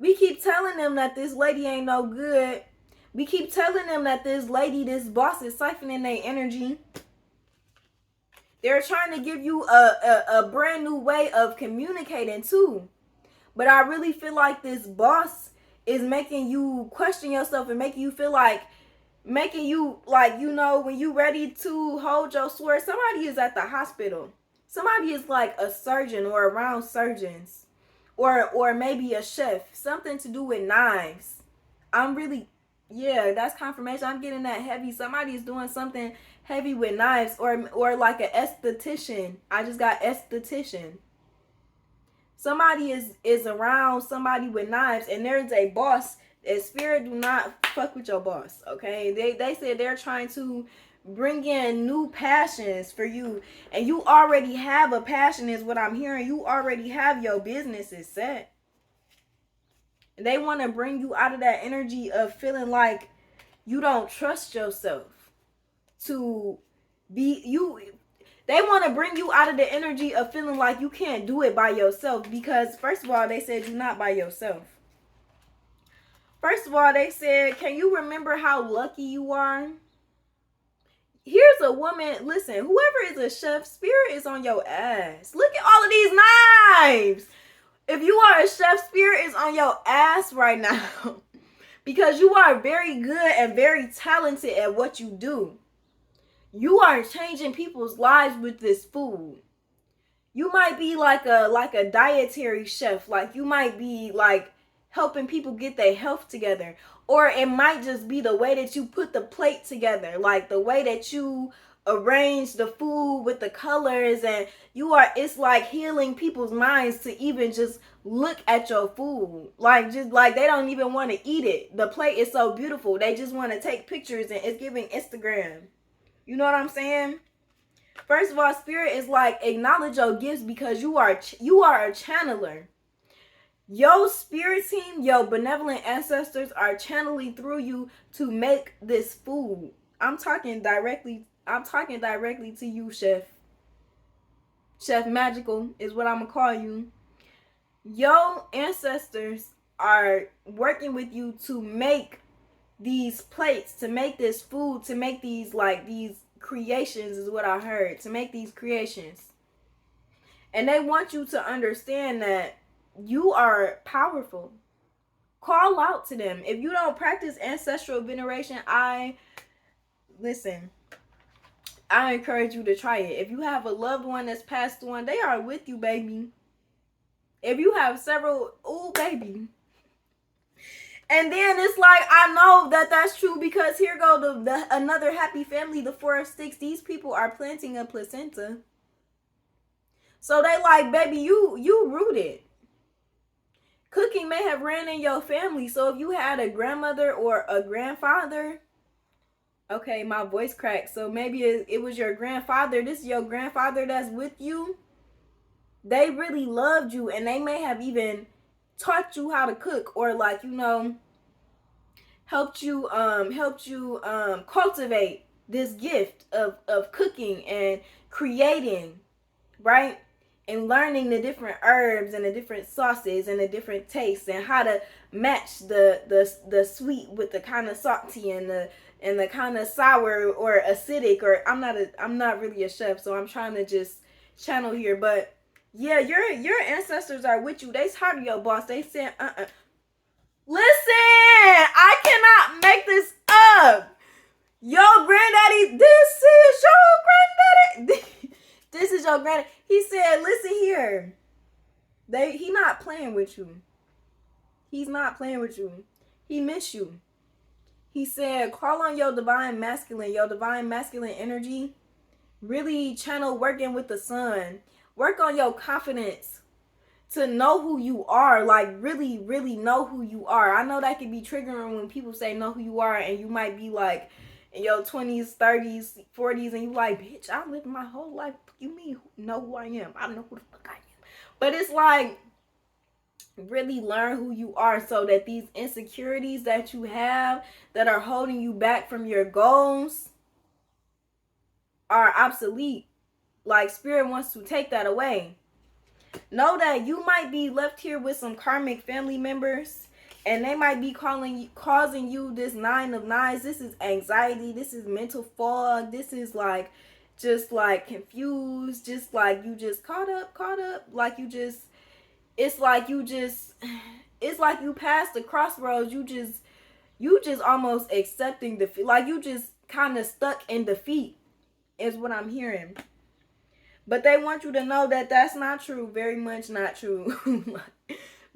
We keep telling them that this lady ain't no good. We keep telling them that this boss is siphoning their energy. They're trying to give you a brand new way of communicating too. But I really feel like this boss is making you question yourself and making you, you know, when you ready to hold your sword. Somebody is at the hospital. Somebody is like a surgeon or around surgeons. Or maybe a chef. Something to do with knives. Yeah, that's confirmation. I'm getting that heavy. Somebody is doing something heavy with knives. Or like an esthetician. I just got esthetician. Somebody is around somebody with knives, and there's a boss. And Spirit, do not fuck with your boss, okay? They said they're trying to bring in new passions for you, and you already have a passion is what I'm hearing. You already have your businesses set. And they want to bring you out of that energy of feeling like you don't trust yourself to be you. They want to bring you out of the energy of feeling like you can't do it by yourself, because first of all, they said you're not by yourself. First of all, they said, can you remember how lucky you are? Here's a woman, listen, whoever is a chef, Spirit is on your ass. Look at all of these knives. If you are a chef, Spirit is on your ass right now. Because you are very good and very talented at what you do. You are changing people's lives with this food. You might be like a dietary chef. Like, you might be like helping people get their health together. Or it might just be the way that you put the plate together. Like the way that you arrange the food with the colors, and it's like healing people's minds to even just look at your food. Like, just like they don't even want to eat it. The plate is so beautiful. They just want to take pictures, and it's giving Instagram. You know what I'm saying? First of all, Spirit is like, acknowledge your gifts, because you are a channeler. Your spirit team, your benevolent ancestors are channeling through you to make this food. I'm talking directly to you, Chef. Chef Magical is what I'm gonna call you. Your ancestors are working with you to make these plates, to make this food, to make these creations, is what I heard. To make these creations. And they want you to understand that you are powerful. Call out to them. If you don't practice ancestral veneration, I encourage you to try it. If you have a loved one that's passed on, they are with you, baby. If you have several, ooh, baby. And then it's like, I know that that's true because here go the another happy family, the 4 of 6. These people are planting a placenta. So they like, baby, you rooted. Cooking may have ran in your family. So if you had a grandmother or a grandfather, okay, my voice cracked. So maybe it was your grandfather. This is your grandfather that's with you. They really loved you and they may have even taught you how to cook, or like, helped you cultivate this gift of cooking and creating, right? And learning the different herbs and the different sauces and the different tastes and how to match the sweet with the kind of salty and the kind of sour or acidic. Or I'm not really a chef, so I'm trying to just channel here. But yeah, your ancestors are with you. They tired of your boss. They said, listen, I cannot make this up. Your granddaddy, this is your granddaddy. This is your granddaddy. He said, listen here. He not playing with you. He's not playing with you. He miss you. He said, call on your divine masculine energy. Really channel working with the sun. Work on your confidence to know who you are. Like, really, really know who you are. I know that can be triggering when people say know who you are, and you might be like in your 20s, 30s, 40s, and you like, bitch, I lived my whole life. You mean know who I am? I know who the fuck I am. But it's like, really learn who you are so that these insecurities that you have that are holding you back from your goals are obsolete. Like, spirit wants to take that away. Know that you might be left here with some karmic family members, and they might be causing you this 9 of 9s. This is anxiety. This is mental fog. This is like, just like confused. Just like you just caught up. Like you just, it's like you passed the crossroads. You just almost accepting defeat. Like you just kind of stuck in defeat is what I'm hearing. But they want you to know that that's not true. Very much not true.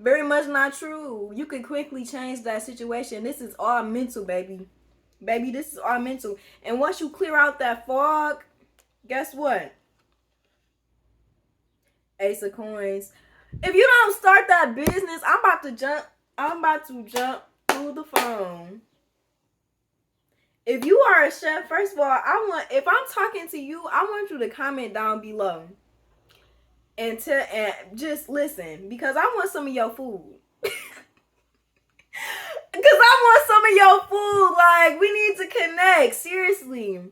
Very much not true. You can quickly change that situation. This is all mental, baby. Baby, this is all mental. And once you clear out that fog, guess what? Ace of Coins. If you don't start that business, I'm about to jump through the phone. If you are a chef, first of all, if I'm talking to you, I want you to comment down below. And just listen, because I want some of your food. Because I want some of your food. Like, we need to connect. Seriously.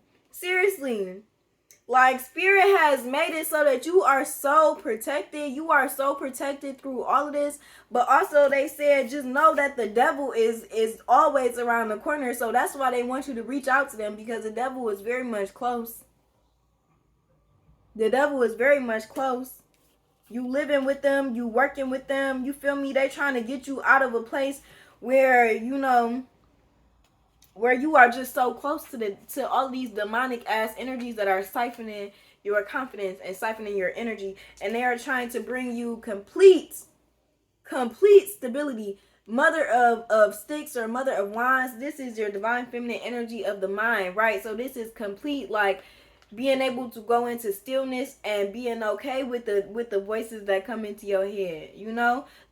Like, spirit has made it so that you are so protected. You are so protected through all of this. But also they said, just know that the devil is always around the corner. So that's why they want you to reach out to them, because the devil is very much close. The devil is very much close. You living with them, you working with them, you feel me? They trying to get you out of a place where, where you are just so close to all these demonic ass energies that are siphoning your confidence and siphoning your energy. And they are trying to bring you complete stability. Mother of Sticks or Mother of Wands, this is your divine feminine energy of the mind, right? So this is complete, like, being able to go into stillness and being okay with the voices that come into your head,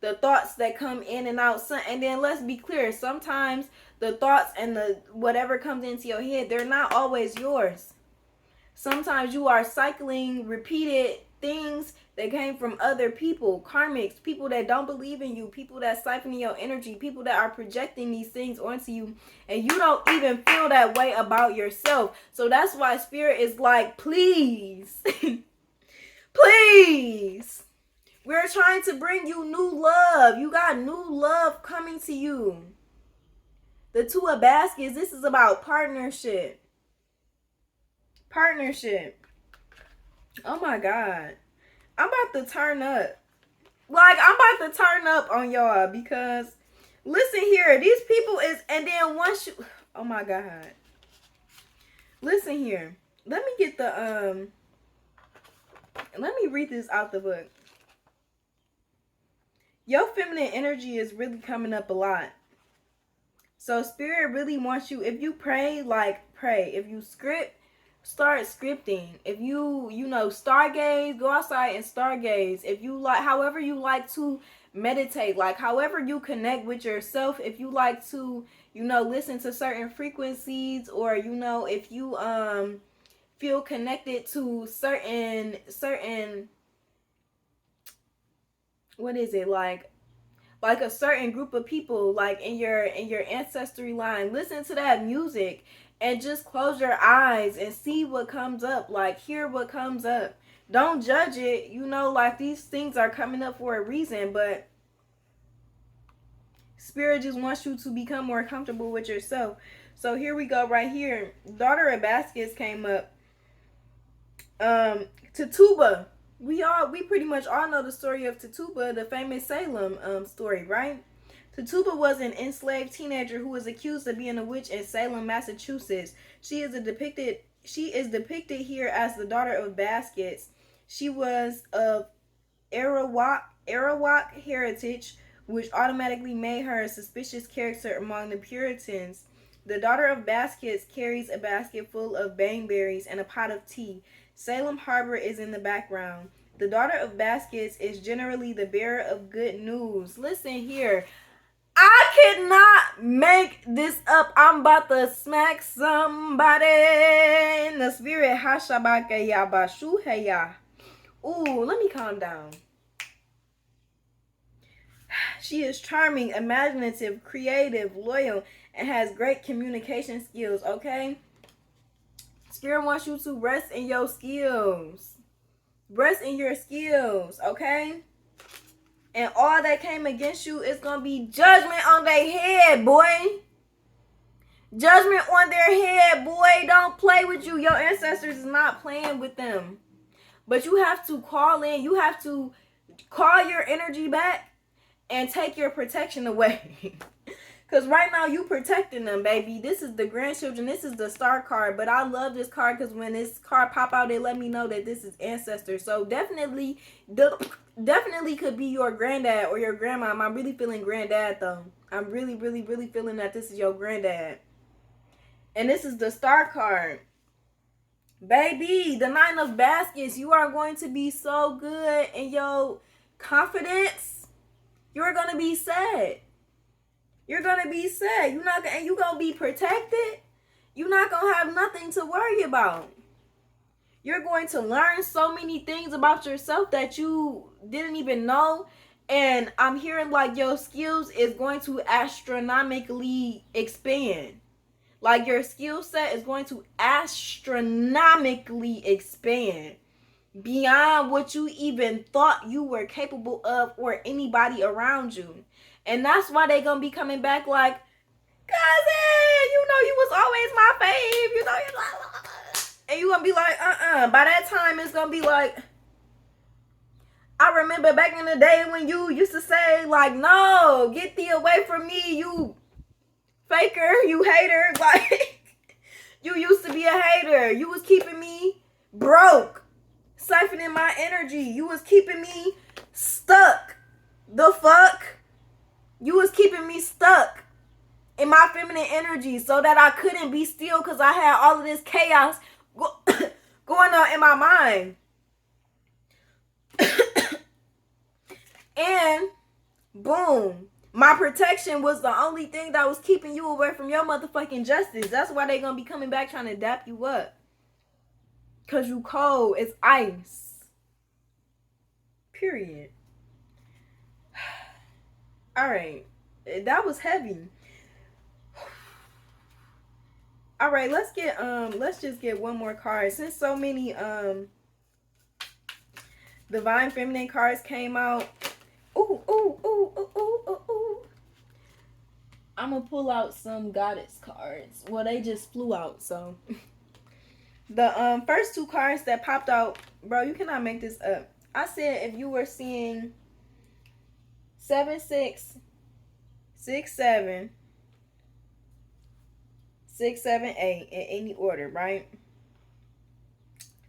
the thoughts that come in and out. And then let's be clear, sometimes the thoughts and the whatever comes into your head, they're not always yours. Sometimes you are cycling repeated things that came from other people, karmics, people that don't believe in you, people that siphon your energy, people that are projecting these things onto you, and you don't even feel that way about yourself. So that's why spirit is like, please, please, we're trying to bring you new love. You got new love coming to you. The 2 of Baskets, this is about partnership. Oh my God. I'm about to turn up. Like, I'm about to turn up on y'all, because listen here, these people is, and then once you, oh my God. Listen here. Let me get let me read this out the book. Your feminine energy is really coming up a lot. So spirit really wants you, if you pray, like pray. If you script, start scripting. If you know, stargaze, go outside and stargaze. If you like, however you like to meditate, like however you connect with yourself, if you like to, you know, listen to certain frequencies, or you know, if you feel connected to certain what is it, like a certain group of people, like in your ancestry line, listen to that music and just close your eyes and see what comes up, like hear what comes up. Don't judge it, you know, like these things are coming up for a reason, but spirit just wants you to become more comfortable with yourself. So here we go, right here, daughter of baskets came up. Tatuba, we pretty much all know the story of Tatuba, the famous Salem story, right? Tatuba was an enslaved teenager who was accused of being a witch in Salem, Massachusetts. She is depicted here as the daughter of baskets. She was of Arawak heritage, which automatically made her a suspicious character among the Puritans. The daughter of baskets carries a basket full of baneberries and a pot of tea. Salem Harbor is in the background. The daughter of baskets is generally the bearer of good news. Listen here. I cannot make this up. I'm about to smack somebody in the spirit. Hashabakayabashuheya. Ooh, let me calm down. She is charming, imaginative, creative, loyal, and has great communication skills, okay? Spirit wants you to rest in your skills. Rest in your skills, okay? And all that came against you is going to be judgment on their head, boy. Judgment on their head, boy. Don't play with you. Your ancestors is not playing with them. But you have to call in. You have to call your energy back and take your protection away. Because right now you protecting them, baby. This is the grandchildren. This is the star card. But I love this card because when this card pop out, it let me know that this is ancestor. So definitely could be your granddad or your grandma. I'm really feeling granddad though. I'm really, really, really feeling that this is your granddad. And this is the star card. Baby, the 9 of baskets. You are going to be so good in your confidence. You're going to be sad. You're going to be sad. You're going to be protected. You're not going to have nothing to worry about. You're going to learn so many things about yourself that you didn't even know. And I'm hearing like your skills is going to astronomically expand. Like your skill set is going to astronomically expand beyond what you even thought you were capable of or anybody around you. And that's why they gonna be coming back like, cousin, you know you was always my fave, you know, and you gonna be like, by that time it's gonna be like, I remember back in the day when you used to say like, no, get thee away from me, you faker, you hater. Like, you used to be a hater. You was keeping me broke, siphoning my energy. You was keeping me stuck. The fuck? You was keeping me stuck in my feminine energy so that I couldn't be still because I had all of this chaos going on in my mind. And boom. My protection was the only thing that was keeping you away from your motherfucking justice. That's why they gonna be coming back trying to dap you up. Cause you cold. It's ice. Period. Alright. That was heavy. Alright, let's just get one more card. Since so many Divine Feminine cards came out. Ooh. I'm gonna pull out some goddess cards. Well, they just flew out, so. The first 2 cards that popped out, bro, you cannot make this up. I said if you were seeing 7, 6, 6, 7, 6, 7, 8 in any order, right?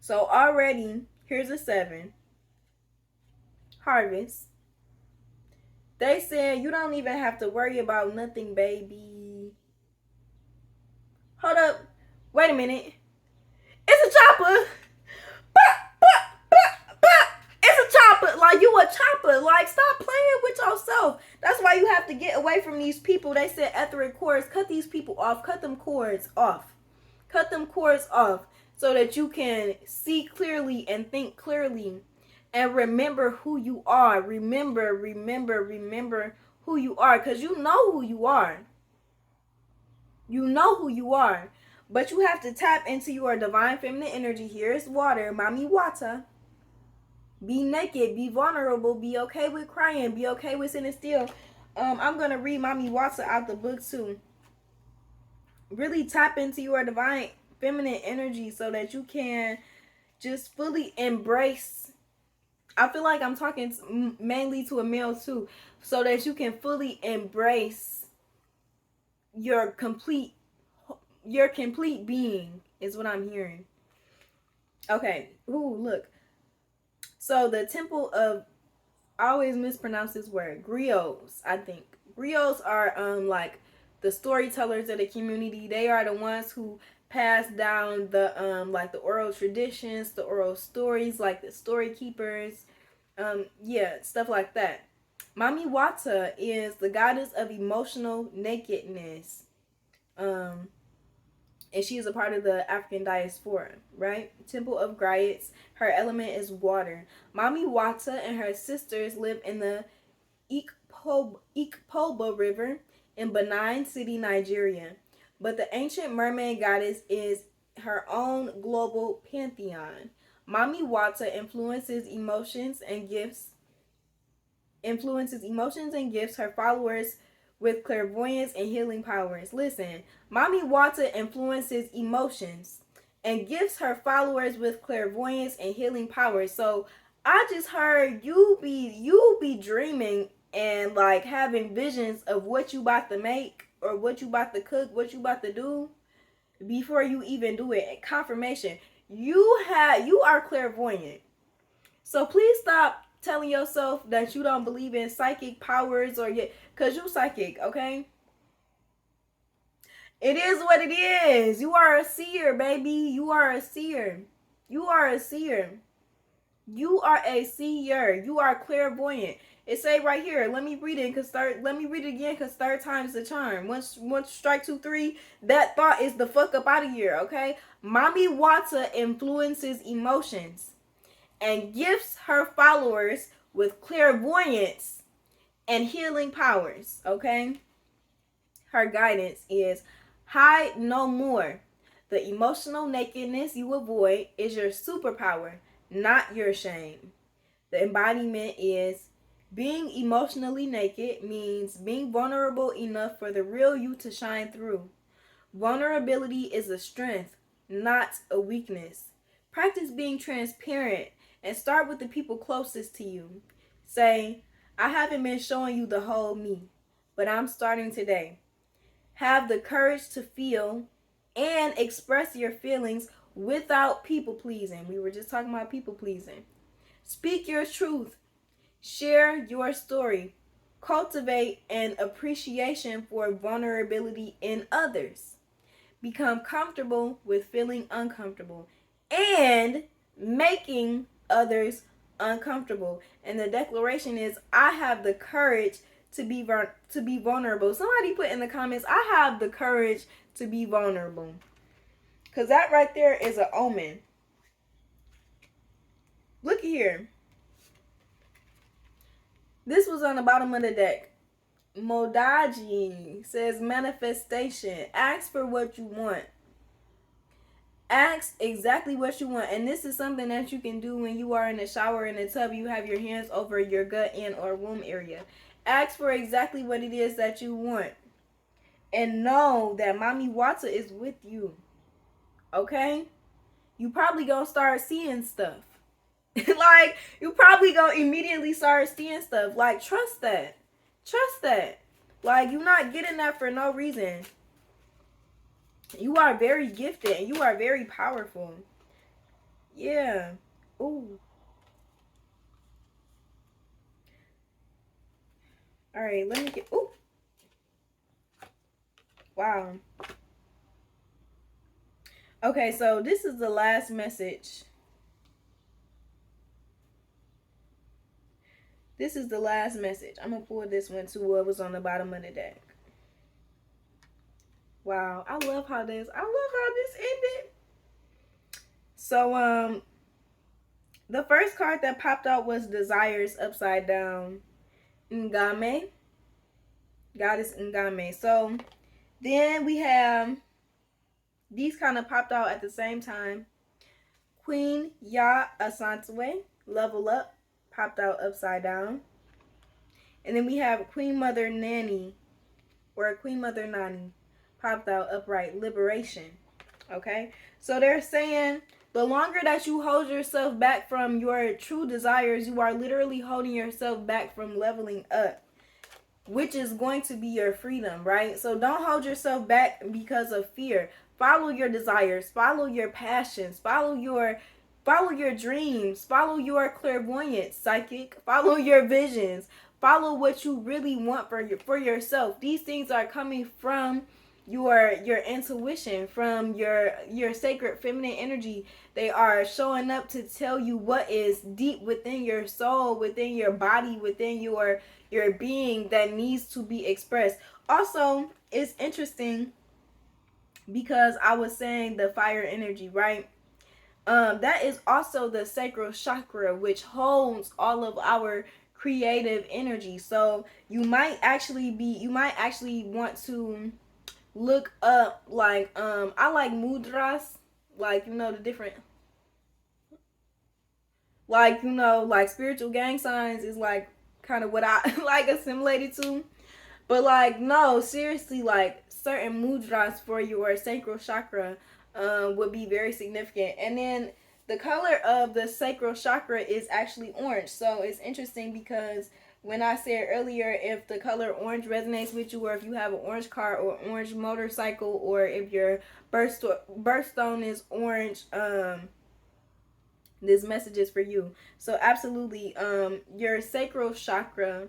So already, here's a 7. Harvest. They said you don't even have to worry about nothing, baby. Hold up. Wait a minute. It's a chopper. It's a chopper. Like, you a chopper. Like, stop playing with yourself. That's why you have to get away from these people. They said etheric cords. Cut these people off. Cut them cords off. Cut them cords off so that you can see clearly and think clearly and remember who you are. Remember who you are, because you know who you are. You know who you are. But you have to tap into your divine feminine energy. Here's water. Mami water. Be naked. Be vulnerable. Be okay with crying. Be okay with sitting still. I'm going to read Mami water out the book too. Really tap into your divine feminine energy so that you can just fully embrace. I feel like I'm talking mainly to a male too, so that you can fully embrace your complete being is what I'm hearing. Okay. Ooh, look. So the temple of, I always mispronounce this word, griots, I think. Griots are like the storytellers of the community. They are the ones who pass down the like the oral traditions, the oral stories, like the story keepers. Yeah, stuff like that. Mami Wata is the goddess of emotional nakedness. And she is a part of the African diaspora, right? Temple of Griots. Her element is water. Mami Wata and her sisters live in the Ikpoba River in Benin City, Nigeria. But the ancient mermaid goddess is her own global pantheon. Mami Wata influences emotions and gifts her followers with clairvoyance and healing powers. Listen, Mami Wata influences emotions and gifts her followers with clairvoyance and healing powers. So I just heard you be dreaming and like having visions of what you about to make or what you about to cook, what you about to do before you even do it. Confirmation. You are clairvoyant. So please stop telling yourself that you don't believe in psychic powers or yet, cause you psychic, okay? It is what it is. You are a seer, baby. You are a seer. You are a seer. You are a seer. You are clairvoyant. It say right here. Let me read it. Let me read it again. Cause third time's the charm. Once strike 2, 3. That thought is the fuck up out of here. Okay. Mami Wata influences emotions and gifts her followers with clairvoyance and healing powers, okay? Her guidance is hide no more. The emotional nakedness you avoid is your superpower, not your shame. The embodiment is being emotionally naked means being vulnerable enough for the real you to shine through. Vulnerability is a strength, not a weakness. Practice being transparent and start with the people closest to you. Say, I haven't been showing you the whole me, but I'm starting today. Have the courage to feel and express your feelings without people pleasing. We were just talking about people pleasing. Speak your truth. Share your story. Cultivate an appreciation for vulnerability in others. Become comfortable with feeling uncomfortable and making others uncomfortable. And the declaration is, I have the courage to be vulnerable. Somebody put in the comments, I have the courage to be vulnerable. Because that right there is an omen. Look here. This was on the bottom of the deck. Modaji says manifestation. Ask for what you want. Ask exactly what you want. And this is something that you can do when you are in the shower, in the tub, you have your hands over your gut and or womb area. Ask for exactly what it is that you want. And know that Mami Wata is with you. Okay? You probably gonna start seeing stuff. Like, you probably gonna immediately start seeing stuff. Like, trust that. Trust that. Like, you're not getting that for no reason. You are very gifted and you are very powerful. Yeah. Ooh. All right, let me get, ooh, wow. Okay, so this is the last message. This is the last message. I'm going to pull this one to what was on the bottom of the deck. Wow, I love how this ended. So, the first card that popped out was Desires upside down. Ngame. Goddess Ngame. So, then we have, these kind of popped out at the same time. Queen Ya Asantwe, Level Up, popped out upside down. And then we have Queen Mother Nanny, or Queen Mother Nani, popped out upright, Liberation. Okay? So they're saying the longer that you hold yourself back from your true desires, you are literally holding yourself back from leveling up, which is going to be your freedom, right? So don't hold yourself back because of fear. Follow your desires, follow your passions, follow your dreams, follow your clairvoyance, psychic, follow your visions, follow what you really want for yourself. These things are coming from your intuition, from your sacred feminine energy. They are showing up to tell you what is deep within your soul, within your body, within your being, that needs to be expressed. Also, it's interesting because I was saying the fire energy, right? That is also the sacral chakra, which holds all of our creative energy. So you might actually want to look up, like, I like mudras, like, the different, like, like spiritual gang signs is like kind of what I like assimilated to. But like, no, seriously, like certain mudras for your sacral chakra would be very significant. And then the color of the sacral chakra is actually orange. So it's interesting because when I said earlier, if the color orange resonates with you, or if you have an orange car or orange motorcycle, or if your birthstone is orange, this message is for you. So absolutely, your sacral chakra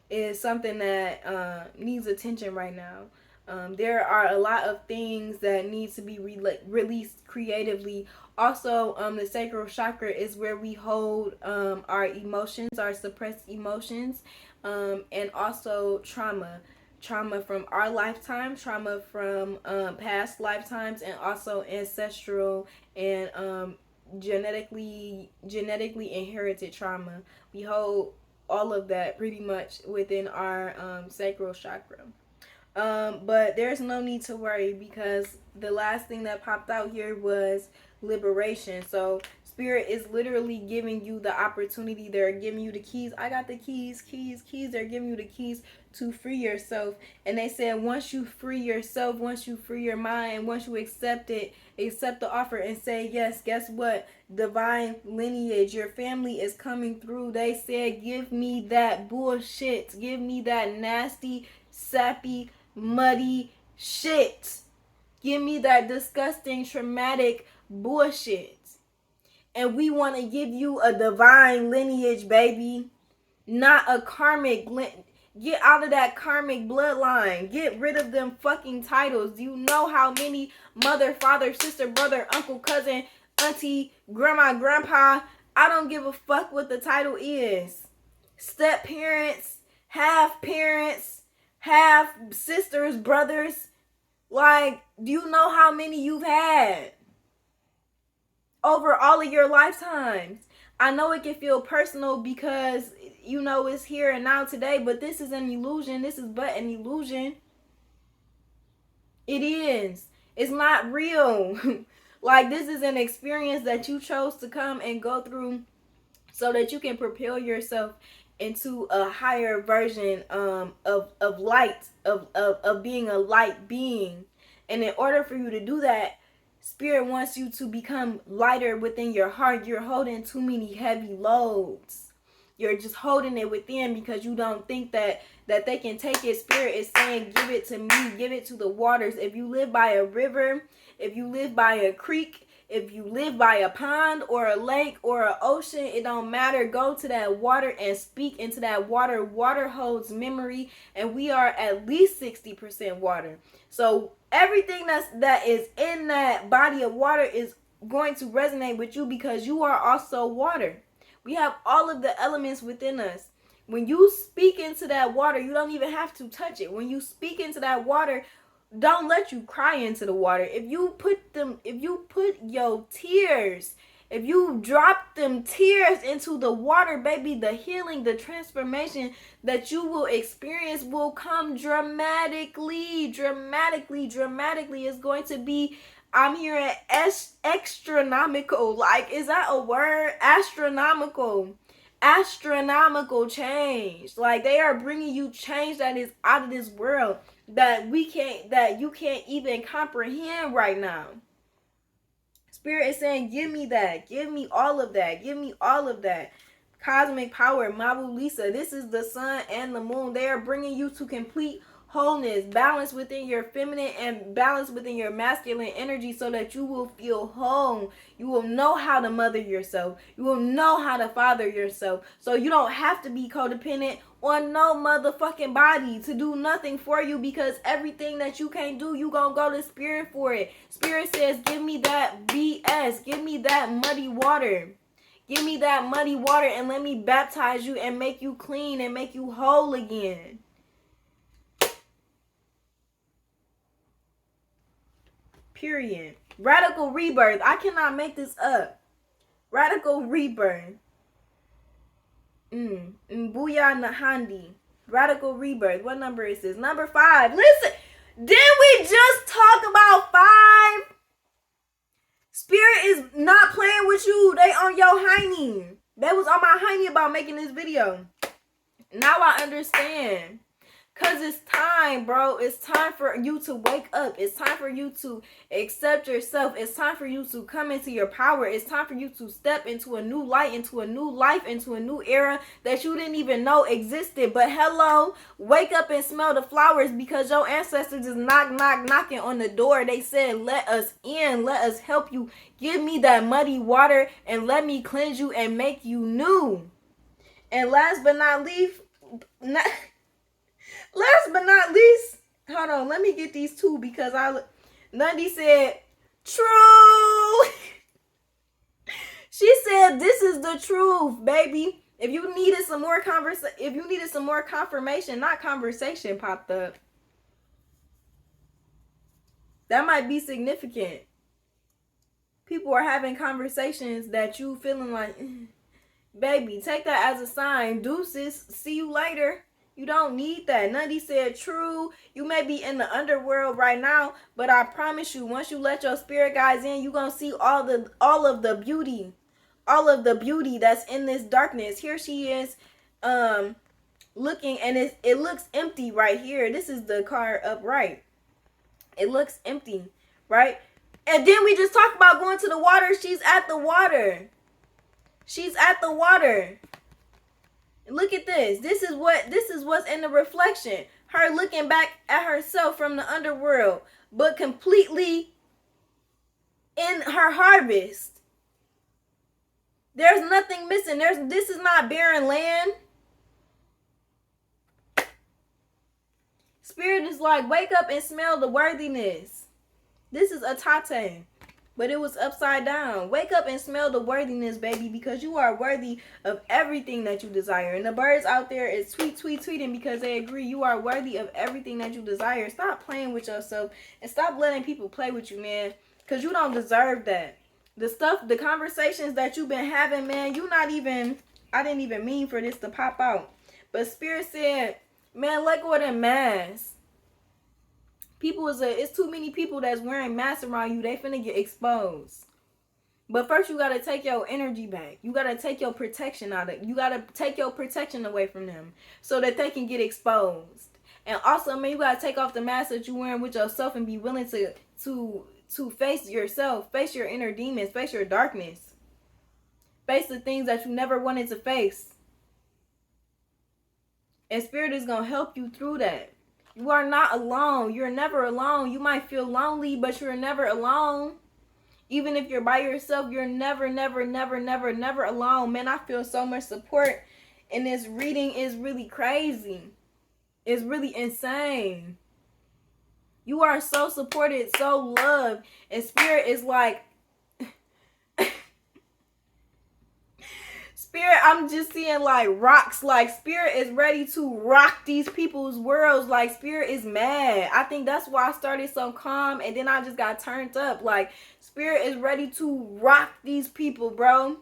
is something that needs attention right now. There are a lot of things that need to be released creatively. Also, the sacral chakra is where we hold our emotions, our suppressed emotions, and also trauma from our lifetime, trauma from past lifetimes, and also ancestral and genetically inherited trauma. We hold all of that pretty much within our sacral chakra. But there's no need to worry, because the last thing that popped out here was liberation. So spirit is literally giving you the opportunity. They're giving you the keys. I got the keys. They're giving you the keys to free yourself. And they said once you free yourself, once you free your mind, once you accept the offer and say yes, guess what? Divine lineage, your family is coming through. They said, give me that bullshit. Give me that nasty, sappy, muddy shit. Give me that disgusting, traumatic bullshit. And we want to give you a divine lineage, baby. Not a karmic. Get out of that karmic bloodline. Get rid of them fucking titles. Do you know how many mother, father, sister, brother, uncle, cousin, auntie, grandma, grandpa? I don't give a fuck what the title is. Step parents, half sisters, brothers. Like, do you know how many you've had over all of your lifetimes? I know it can feel personal because, it's here and now today, but this is an illusion. This is but an illusion. It is. It's not real. Like, this is an experience that you chose to come and go through so that you can propel yourself into a higher version of light, of being a light being. And in order for you to do that, Spirit wants you to become lighter within your heart. You're holding too many heavy loads. You're just holding it within because you don't think that they can take it. Spirit is saying, give it to me, give it to the waters. If you live by a river, if you live by a creek, If you live by a pond or a lake or an ocean, it don't matter. Go to that water and speak into that water. Water holds memory, and we are at least 60% water. So everything that is in that body of water is going to resonate with you because you are also water. We have all of the elements within us. When you speak into that water, you don't even have to touch it. When you speak into that water, don't let you cry into the water. If you put your tears, if you drop them tears into the water, baby, the healing, the transformation that you will experience will come dramatically. It's going to be, I'm hearing astronomical. Like, is that a word? Astronomical change. Like, they are bringing you change that is out of this world, that you can't even comprehend right now. Spirit is saying, give me that. Give me all of that. Give me all of that. Cosmic power, Mabu Lisa. This is the sun and the moon. They are bringing you to complete wholeness, balance within your feminine and balance within your masculine energy, so that you will feel whole. You will know how to mother yourself. You will know how to father yourself. So you don't have to be codependent on no motherfucking body to do nothing for you, because everything that you can't do, you gonna go to spirit for it. Spirit says, give me that BS. Give me that muddy water. Give me that muddy water and let me baptize you and make you clean and make you whole again. Period. Radical rebirth. I cannot make this up. Radical rebirth. Mbuya Nahandi. Radical rebirth. What number is this? Number 5. Listen. Did we just talk about 5? Spirit is not playing with you. They on your hiney. They was on my hiney about making this video. Now I understand. Because it's time, bro. It's time for you to wake up. It's time for you to accept yourself. It's time for you to come into your power. It's time for you to step into a new light, into a new life, into a new era that you didn't even know existed. But hello, wake up and smell the flowers, because your ancestors is knocking on the door. They said, let us in. Let us help you. Give me that muddy water and let me cleanse you and make you new. And last but not least, hold on, let me get these 2, because Nundy said, true. She said, this is the truth, baby. If you needed some more confirmation, not conversation popped up, that might be significant. People are having conversations that you feeling like, baby, take that as a sign. Deuces, see you later. You don't need that. Nundy said, true. You may be in the underworld right now, but I promise you, once you let your spirit guides in, you're going to see all of the beauty. All of the beauty that's in this darkness. Here she is looking, and it looks empty right here. This is the card upright. It looks empty, right? And then we just talked about going to the water. She's at the water. She's at the water. Look at this. This is what's in the reflection. Her looking back at herself from the underworld, but completely in her harvest. There's nothing missing. This is not barren land. Spirit is like, wake up and smell the worthiness. This is a tate, but it was upside down. Wake up and smell the worthiness, baby, because you are worthy of everything that you desire. And the birds out there is tweeting because they agree. You are worthy of everything that you desire. Stop playing with yourself and stop letting people play with you, man, because you don't deserve that. The conversations that you've been having, man, I didn't even mean for this to pop out. But Spirit said, man, let go of them masks. It's too many people that's wearing masks around you. They finna get exposed. But first, you gotta take your energy back. You gotta take your protection out of. You gotta take your protection away from them so that they can get exposed. And also, man, you gotta take off the mask that you're wearing with yourself and be willing to face yourself, face your inner demons, face your darkness, face the things that you never wanted to face. And Spirit is gonna help you through that. You are not alone. You're never alone. You might feel lonely, but you're never alone. Even if you're by yourself, you're never, never, never, never, never alone. Man, I feel so much support. And this reading is really crazy. It's really insane. You are so supported, so loved. And spirit is like, spirit, I'm just seeing like rocks. Like spirit is ready to rock these people's worlds. Like spirit is mad. I think that's why I started so calm and then I just got turned up. Like spirit is ready to rock these people, bro.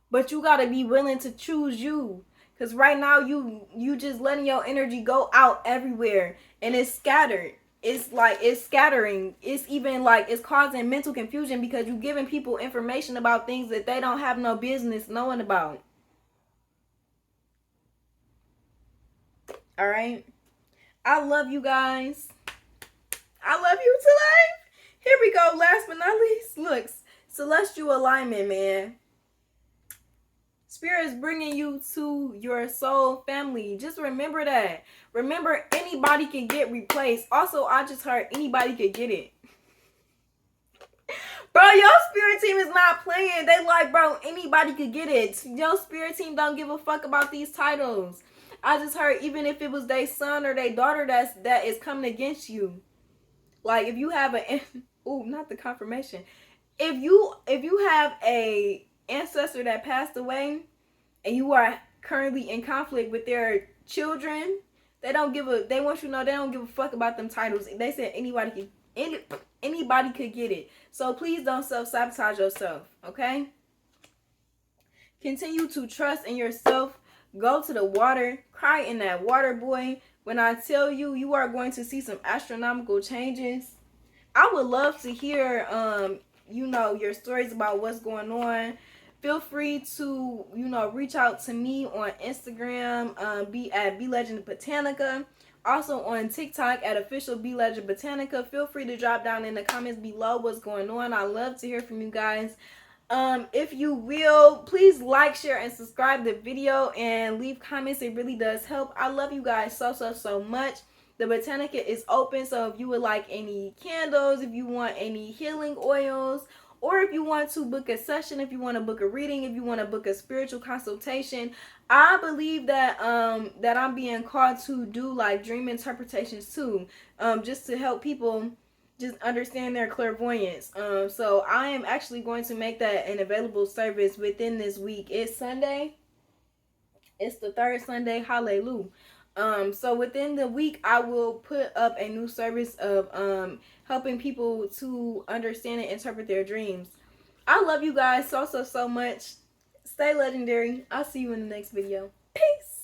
But you gotta be willing to choose you. Cause right now you just letting your energy go out everywhere and it's scattered. It's like it's scattering. It's even like it's causing mental confusion because you're giving people information about things that they don't have no business knowing about. All right. I love you guys. I love you to life. Here we go. Last but not least, look, celestial alignment, man. Spirit is bringing you to your soul family. Just remember that. Remember, anybody can get replaced. Also, I just heard anybody could get it. Bro, your spirit team is not playing. They like, bro, anybody could get it. Your spirit team don't give a fuck about these titles. I just heard even if it was their son or their daughter that is coming against you. Like if you have a not the confirmation. If you have a ancestor that passed away and you are currently in conflict with their children, they want you to know they don't give a fuck about them titles. They said anybody could get it. So please don't self-sabotage yourself, okay? Continue to trust in yourself. Go to the water. Cry in that water, boy. When I tell you, you are going to see some astronomical changes. I would love to hear your stories about what's going on. Feel free to reach out to me on Instagram, be at Legend Botanica, also on TikTok at official Legend Botanica. Feel free to drop down in the comments below what's going on. I love to hear from you guys. If you will, please like, share, and subscribe the video and leave comments. It really does help. I love you guys so much. The Botanica is open, so if you would like any candles, if you want any healing oils, or if you want to book a session, if you want to book a reading, if you want to book a spiritual consultation, I believe that that I'm being called to do like dream interpretations too, just to help people just understand their clairvoyance. So I am actually going to make that an available service within this week. It's Sunday. It's the third Sunday. Hallelujah. So within the week, I will put up a new service of helping people to understand and interpret their dreams. I love you guys so much. Stay legendary. I'll see you in the next video. Peace.